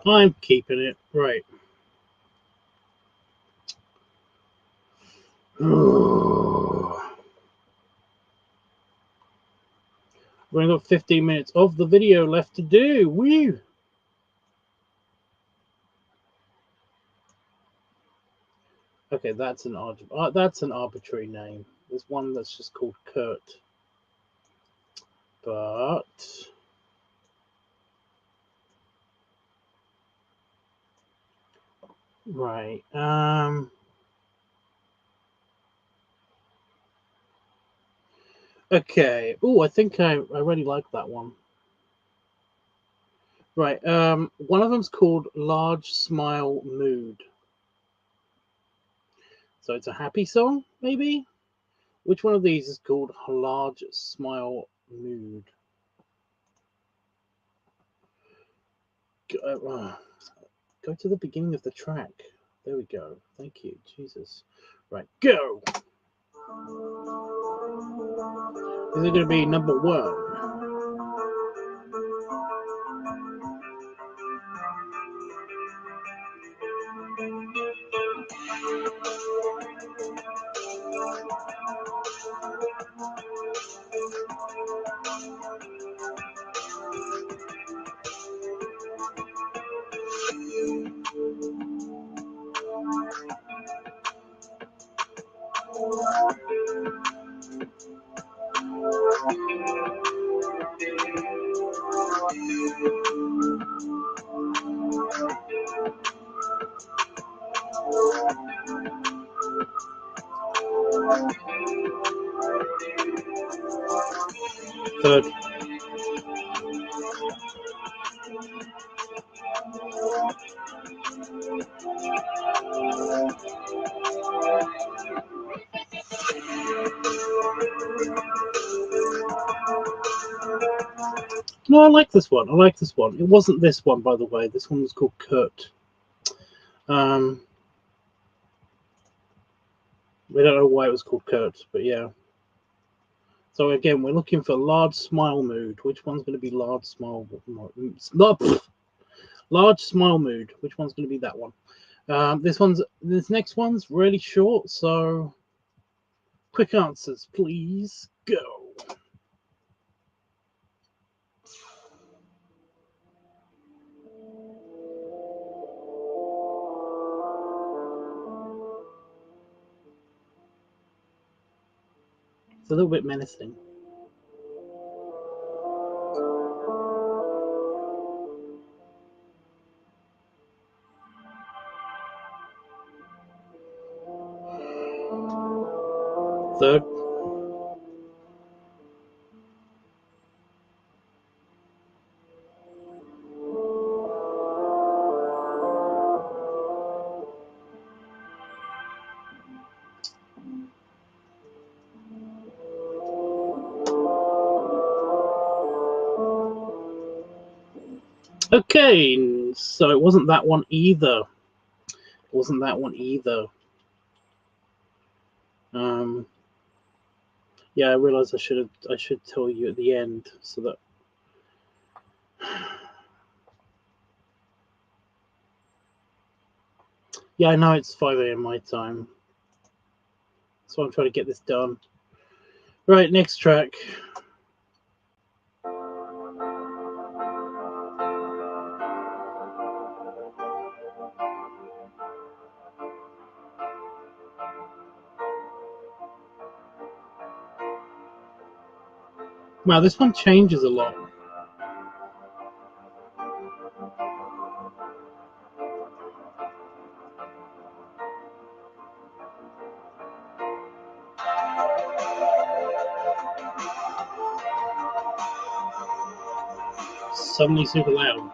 I'm keeping it. Right. We've only got 15 minutes of the video left to do. Woo! Okay, that's an arbitrary name. There's one that's just called Kurt. But right. Okay. Oh, I think I really like that one. Right. One of them's called Large Smile Mood. So it's a happy song, maybe? Which one of these is called Large Smile Mood? Go to the beginning of the track. There we go. Thank you. Jesus. Right. Go. Is it going to be number one? Third. No, I like this one. I like this one. It wasn't this one, by the way. This one was called Kurt. We don't know why it was called Kurt, but yeah. So again, we're looking for Large Smile Mood. Which one's going to be Large Smile? Large Smile Mood. Which one's going to be that one? This next one's really short, so quick answers, please. Go. It's a little bit menacing. Third. Okay, so it wasn't that one either. It wasn't that one either. Yeah, I realized I should tell you at the end so that. Yeah, I know it's 5 a.m. my time, so I'm trying to get this done. Right, next track. Wow, this one changes a lot. Suddenly super loud.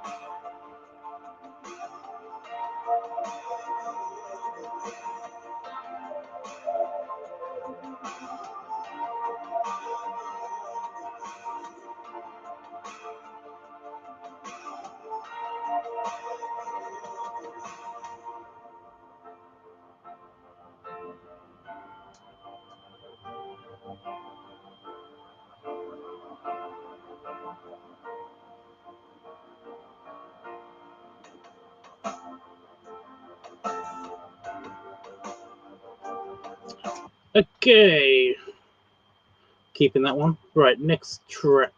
Okay. Keeping that one. Right, next track.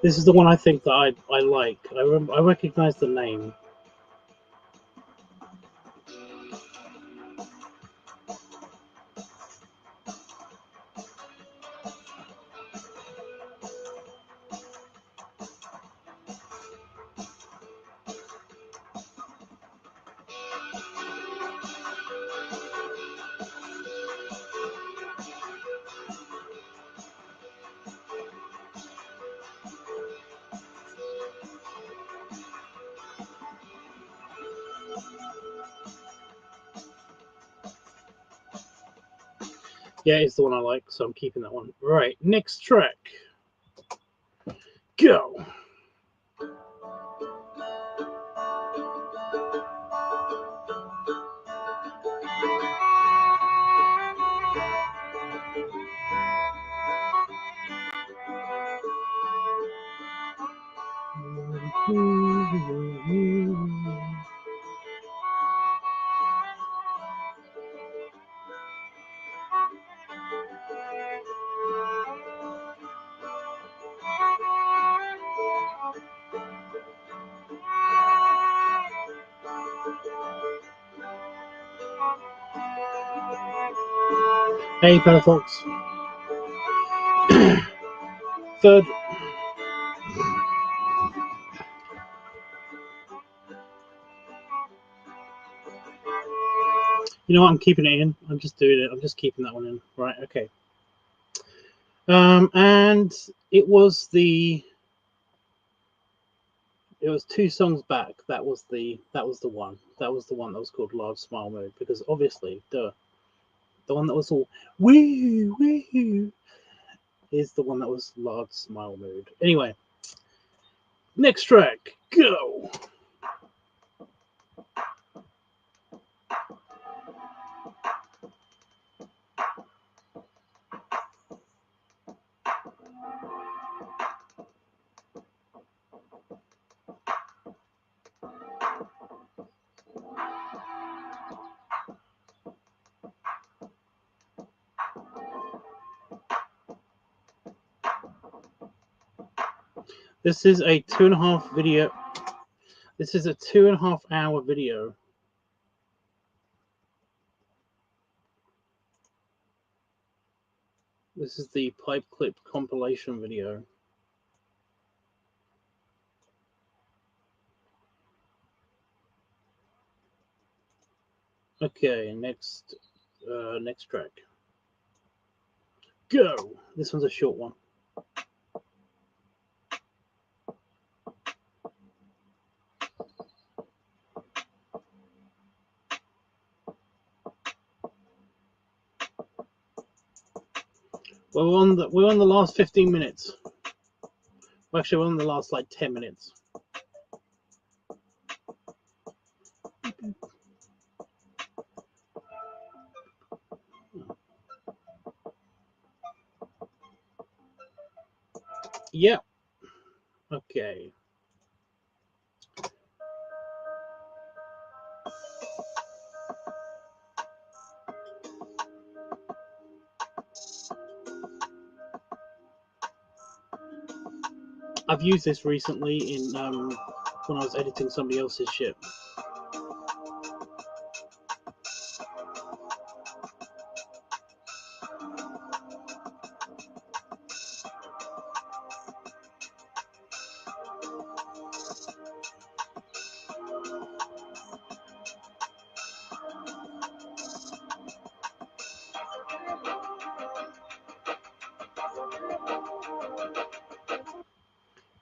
This is the one I think that I like. I recognize the name. Yeah, it's the one I like, so I'm keeping that one. Right, next track. Go. Hey, Palafox. Third. You know what? I'm keeping it in. I'm just doing it. I'm just keeping that one in. Right. Okay. And it was 2 songs back. That was the one. That was the one that was called Large Smile Mode, because obviously the one that was all woo woo is the one that was Large Smile Mode. Anyway, next track. Go. This is a 2.5 video. This is a 2.5 hour video. This is the pipe clip compilation video. Okay, next track. Go. This one's a short one. We're on the last 15 minutes. Well, actually, we're on the last like 10 minutes. Yep. Okay. I've used this recently in when I was editing somebody else's shit.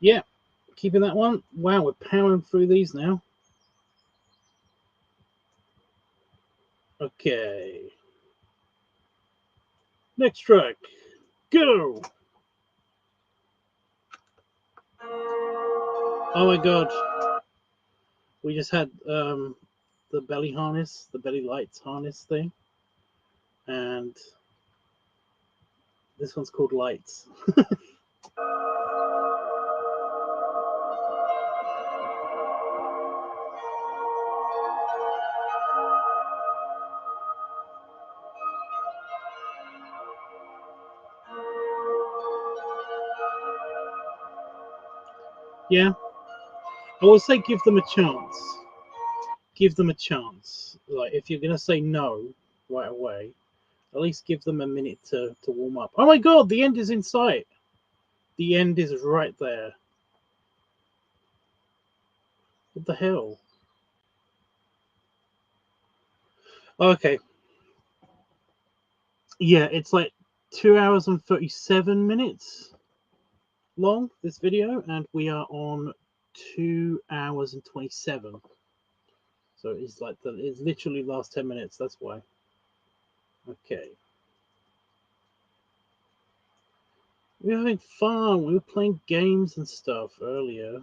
Yeah, keeping that one. Wow, we're powering through these now. Okay. Next track. Go. Oh my god. We just had the belly harness, the belly lights harness thing. And this one's called Lights. Yeah, I would say give them a chance. Give them a chance. Like if you're gonna say no right away, at least give them a minute to warm up. Oh my god, the end is in sight. The end is right there. What the hell? Okay. Yeah, it's like 2 hours and 37 minutes long, this video, and we are on 2 hours and 27. So it's like it's literally last 10 minutes, that's why. Okay. We were having fun. We were playing games and stuff earlier.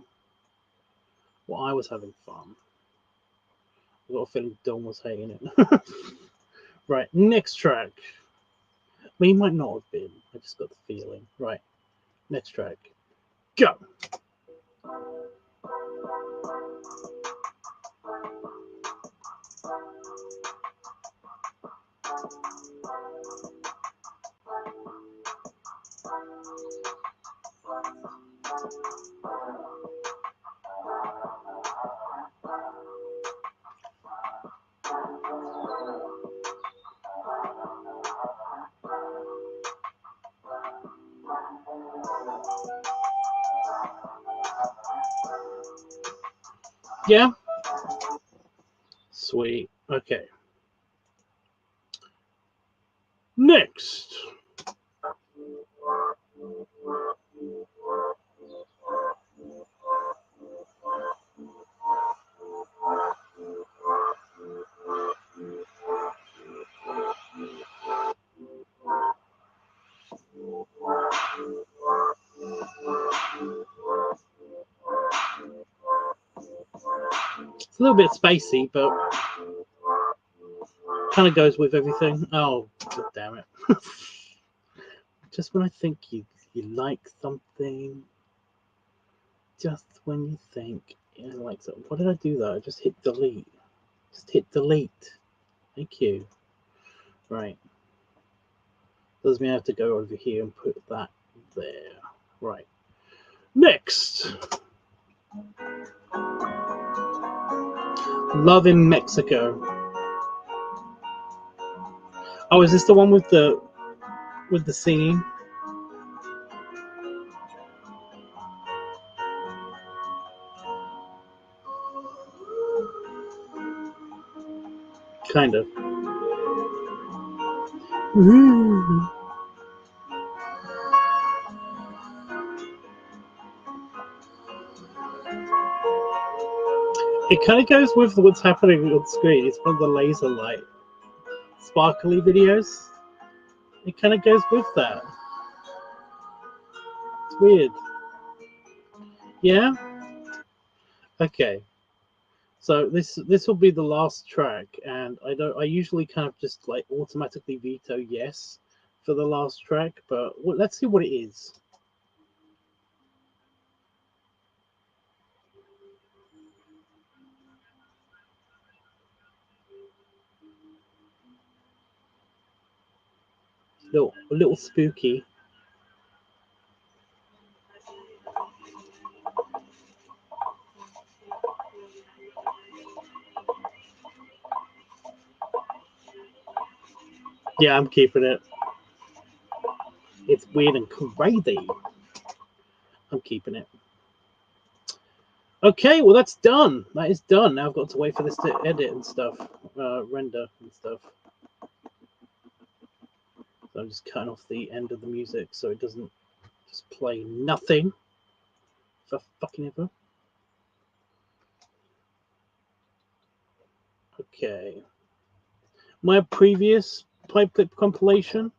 Well, I was having fun. I got a feeling Don was hating it. Right, next track. Well, he might not have been. I just got the feeling. Right, next track. Go! Yeah? Sweet. Okay. Next. It's a little bit spacey, but kind of goes with everything. Oh, god damn it. Just when I think you like something, just when you think you like something. What did I do there? I just hit delete. Just hit delete. Thank you. Right. Doesn't mean I have to go over here and put that there. Right. Next. Love in Mexico. Oh, is this the one with the singing? Kind of. Ooh. It kind of goes with what's happening on screen. It's one of the laser light sparkly videos. It kind of goes with that. It's weird. Yeah? Okay. So this will be the last track, and I usually kind of just like automatically veto yes for the last track, but let's see what it is. A little spooky. Yeah, I'm keeping it. It's weird and crazy. I'm keeping it. Okay, well that's done. That is done. Now I've got to wait for this to edit and stuff, render and stuff. So I'm just cutting off the end of the music so it doesn't just play nothing for fucking ever. Okay. My previous pipe clip compilation,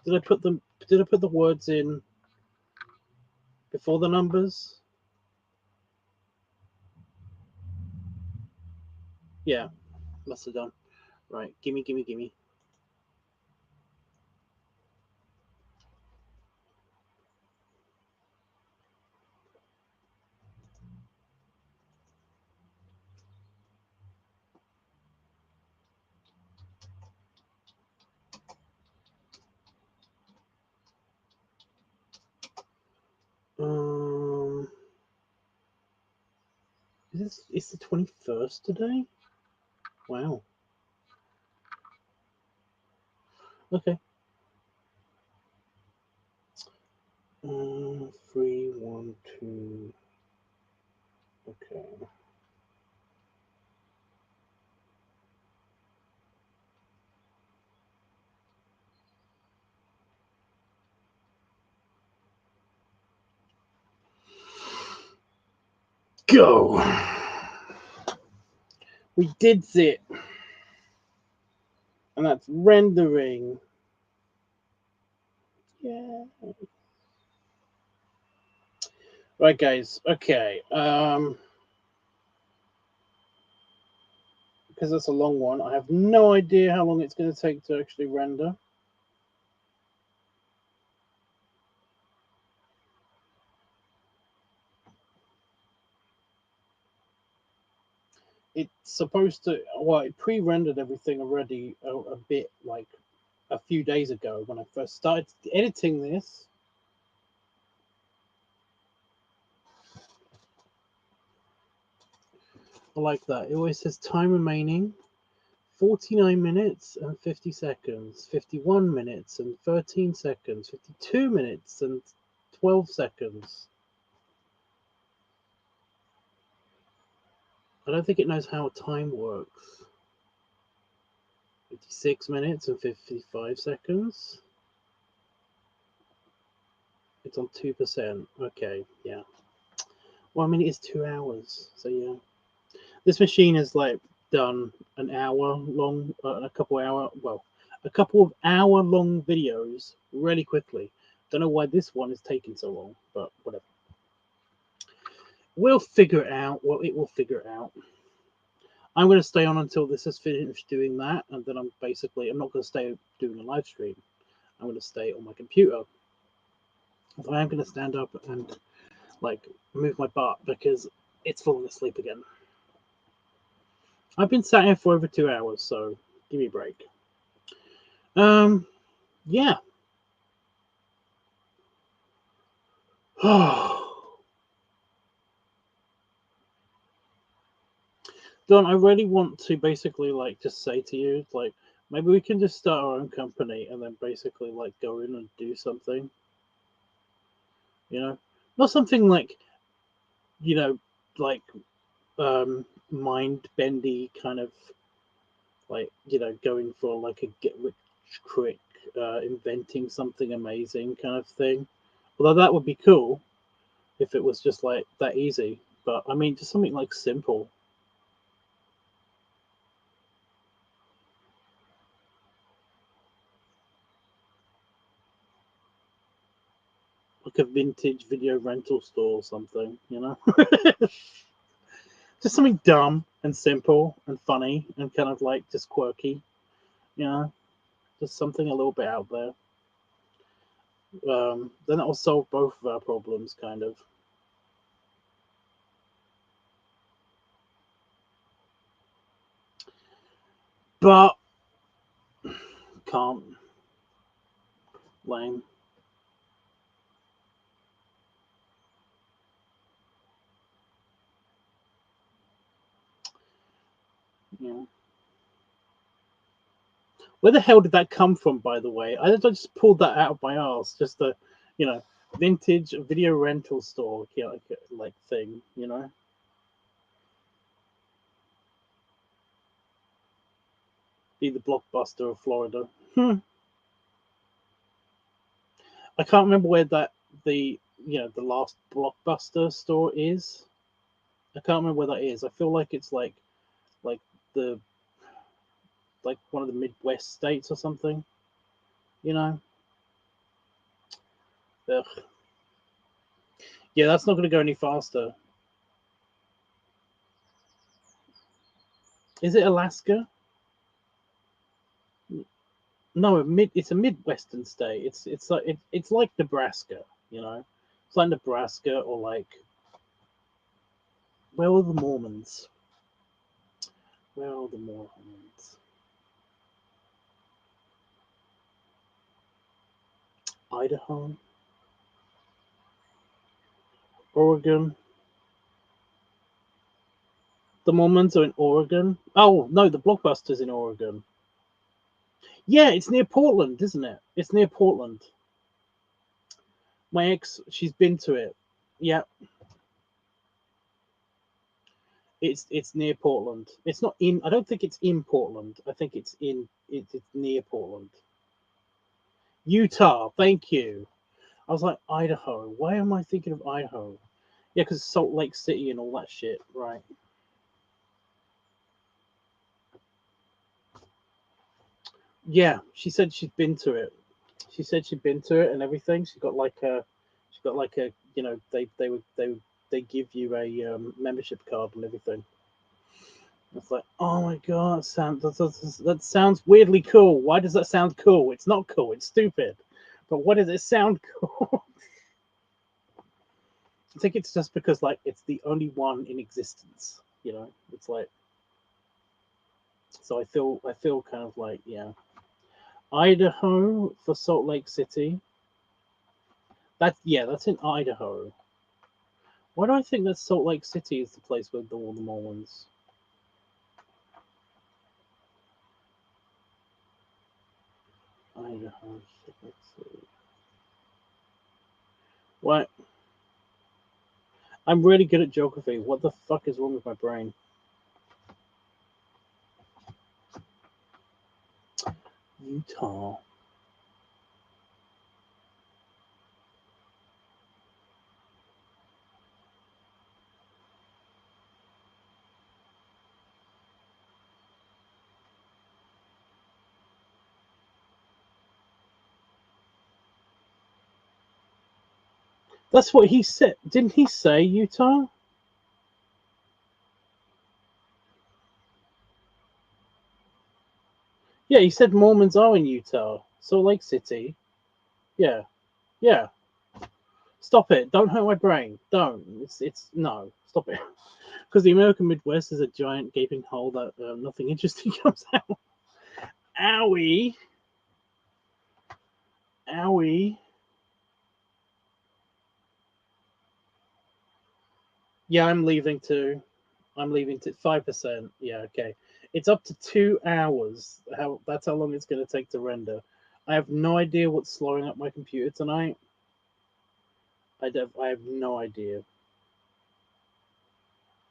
did I put the words in before the numbers? Yeah, must have done. Right, gimme. Um, It's the 21st today? Wow. Okay. 3, 1, 2. Okay. Go. We did it. And that's rendering. Yeah. Right, guys. Okay. Because that's a long one, I have no idea how long it's going to take to actually render. It's supposed to, well, it pre-rendered everything already a bit like a few days ago when I first started editing this. I like that. It always says time remaining 49 minutes and 50 seconds, 51 minutes and 13 seconds, 52 minutes and 12 seconds. I don't think it knows how time works. 56 minutes and 55 seconds. It's on 2%. Okay, yeah. Well, I mean, it's 2 hours, so yeah. This machine has like done an hour long, a couple of hour long videos really quickly. Don't know why this one is taking so long, but whatever. We'll figure it out. Well, it will figure it out. I'm going to stay on until this is finished doing that, and then I'm not going to stay doing a live stream. I'm going to stay on my computer. Although I am going to stand up and like move my butt because it's falling asleep again. I've been sat here for over 2 hours, so give me a break. Yeah. Don, I really want to basically like just say to you, like, maybe we can just start our own company and then basically like go in and do something. You know? Not something like, you know, like mind bendy kind of like, you know, going for like a get rich quick inventing something amazing kind of thing. Although that would be cool if it was just like that easy. But I mean, just something like simple. Like a vintage video rental store or something, you know? Just something dumb and simple and funny and kind of like just quirky, you know? Just something a little bit out there. Then that will solve both of our problems, kind of. But can't. Lame. Yeah. Where the hell did that come from, by the way? I just pulled that out of my ass. Just a, you know, vintage video rental store, you know, like thing, you know? Be the Blockbuster of Florida. I can't remember where the the last Blockbuster store is. I can't remember where that is. I feel like it's like the like one of the Midwest states or something. You know. Ugh. Yeah, that's not going to go any faster. Is it Alaska? No, it's a Midwestern state. It's like Nebraska. You know, it's like Nebraska or like where are the Mormons? Where are the Mormons? Idaho, Oregon. The Mormons are in Oregon. Oh no, the Blockbuster's in Oregon. Yeah, it's near Portland, isn't it? It's near Portland. My ex, she's been to it. Yeah, it's near Portland. It's not in. I don't think it's in Portland. I think it's in. It's near Portland. Utah. Thank you. I was like Idaho. Why am I thinking of Idaho? Yeah, because Salt Lake City and all that shit, right? Yeah, she said she'd been to it. She said she'd been to it and everything. She got like a, you know, they give you a membership card and everything. It's like, oh my god, that sounds weirdly cool. Why does that sound cool? It's not cool. It's stupid. But what does it sound cool? I think it's just because like it's the only one in existence. You know, it's like. So I feel kind of like, yeah. Idaho for Salt Lake City. That's in Idaho. Why do I think that Salt Lake City is the place with all the Mormons? Idaho. Let's see. What? I'm really good at geography. What the fuck is wrong with my brain? Utah. That's what he said. Didn't he say Utah? Yeah, he said Mormons are in Utah. Salt Lake City. Yeah. Yeah. Stop it. Don't hurt my brain. Don't. It's no. Stop it. Because the American Midwest is a giant gaping hole that nothing interesting comes out. Owie. Owie. Yeah, I'm leaving too. I'm leaving to 5%. Yeah, okay. It's up to 2 hours. That's how long it's going to take to render. I have no idea what's slowing up my computer tonight. I have no idea.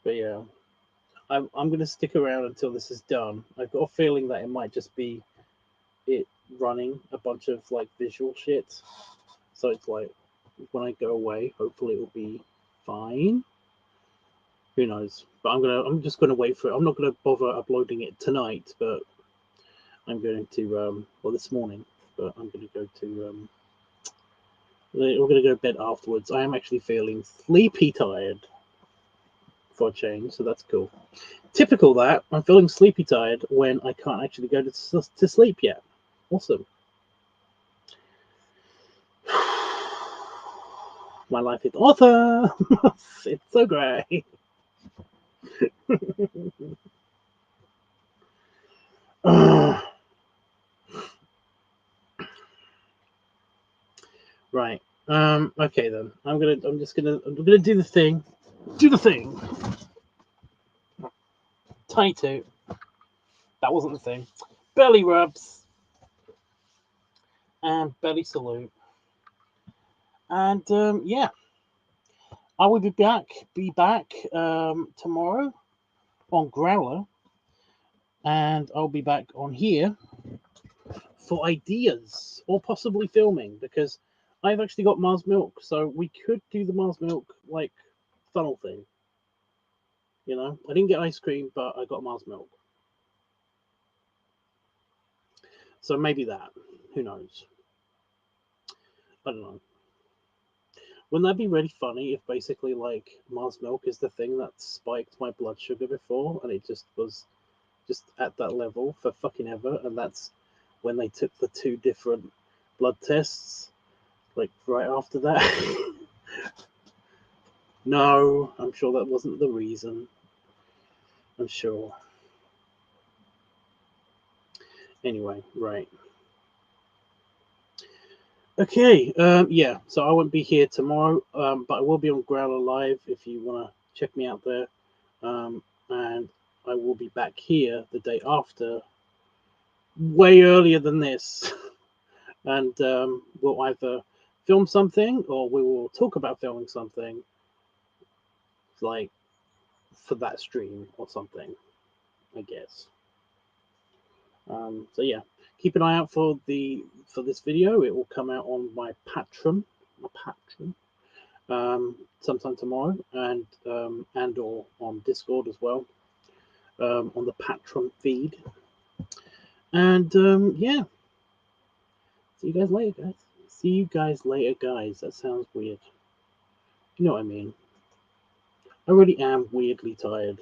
But yeah, I'm going to stick around until this is done. I've got a feeling that it might just be it running a bunch of like visual shit. So it's like when I go away, hopefully it will be fine. Who knows? But I'm just gonna wait for it. I'm not gonna bother uploading it tonight, but I'm going to well this morning. But I'm gonna go to we're gonna go to bed afterwards. I am actually feeling sleepy tired for a change, so that's cool. Typical that I'm feeling sleepy tired when I can't actually go to sleep yet. Awesome. My life is awesome. It's so great. Right. Okay then. I'm gonna do the thing. Do the thing. Tiny toot. That wasn't the thing. Belly rubs. And belly salute. And yeah. I will be back tomorrow on Growler. And I'll be back on here for ideas or possibly filming because I've actually got Mars Milk, so we could do the Mars Milk like funnel thing. You know, I didn't get ice cream, but I got Mars Milk. So maybe that. Who knows? I don't know. Wouldn't that be really funny if basically like Mars Milk is the thing that spiked my blood sugar before and it just was just at that level for fucking ever, and that's when they took the 2 different blood tests like right after that. No, I'm sure that wasn't the reason. I'm sure. Anyway, right. Okay, yeah, so I won't be here tomorrow, but I will be on Growler Live if you want to check me out there. And I will be back here the day after, way earlier than this. And we'll either film something or we will talk about filming something, like for that stream or something, I guess. So yeah, keep an eye out for this video. It will come out on my Patreon, sometime tomorrow, and or on Discord as well, on the Patreon feed. And yeah, see you guys later, guys. See you guys later, guys. That sounds weird. You know what I mean? I really am weirdly tired.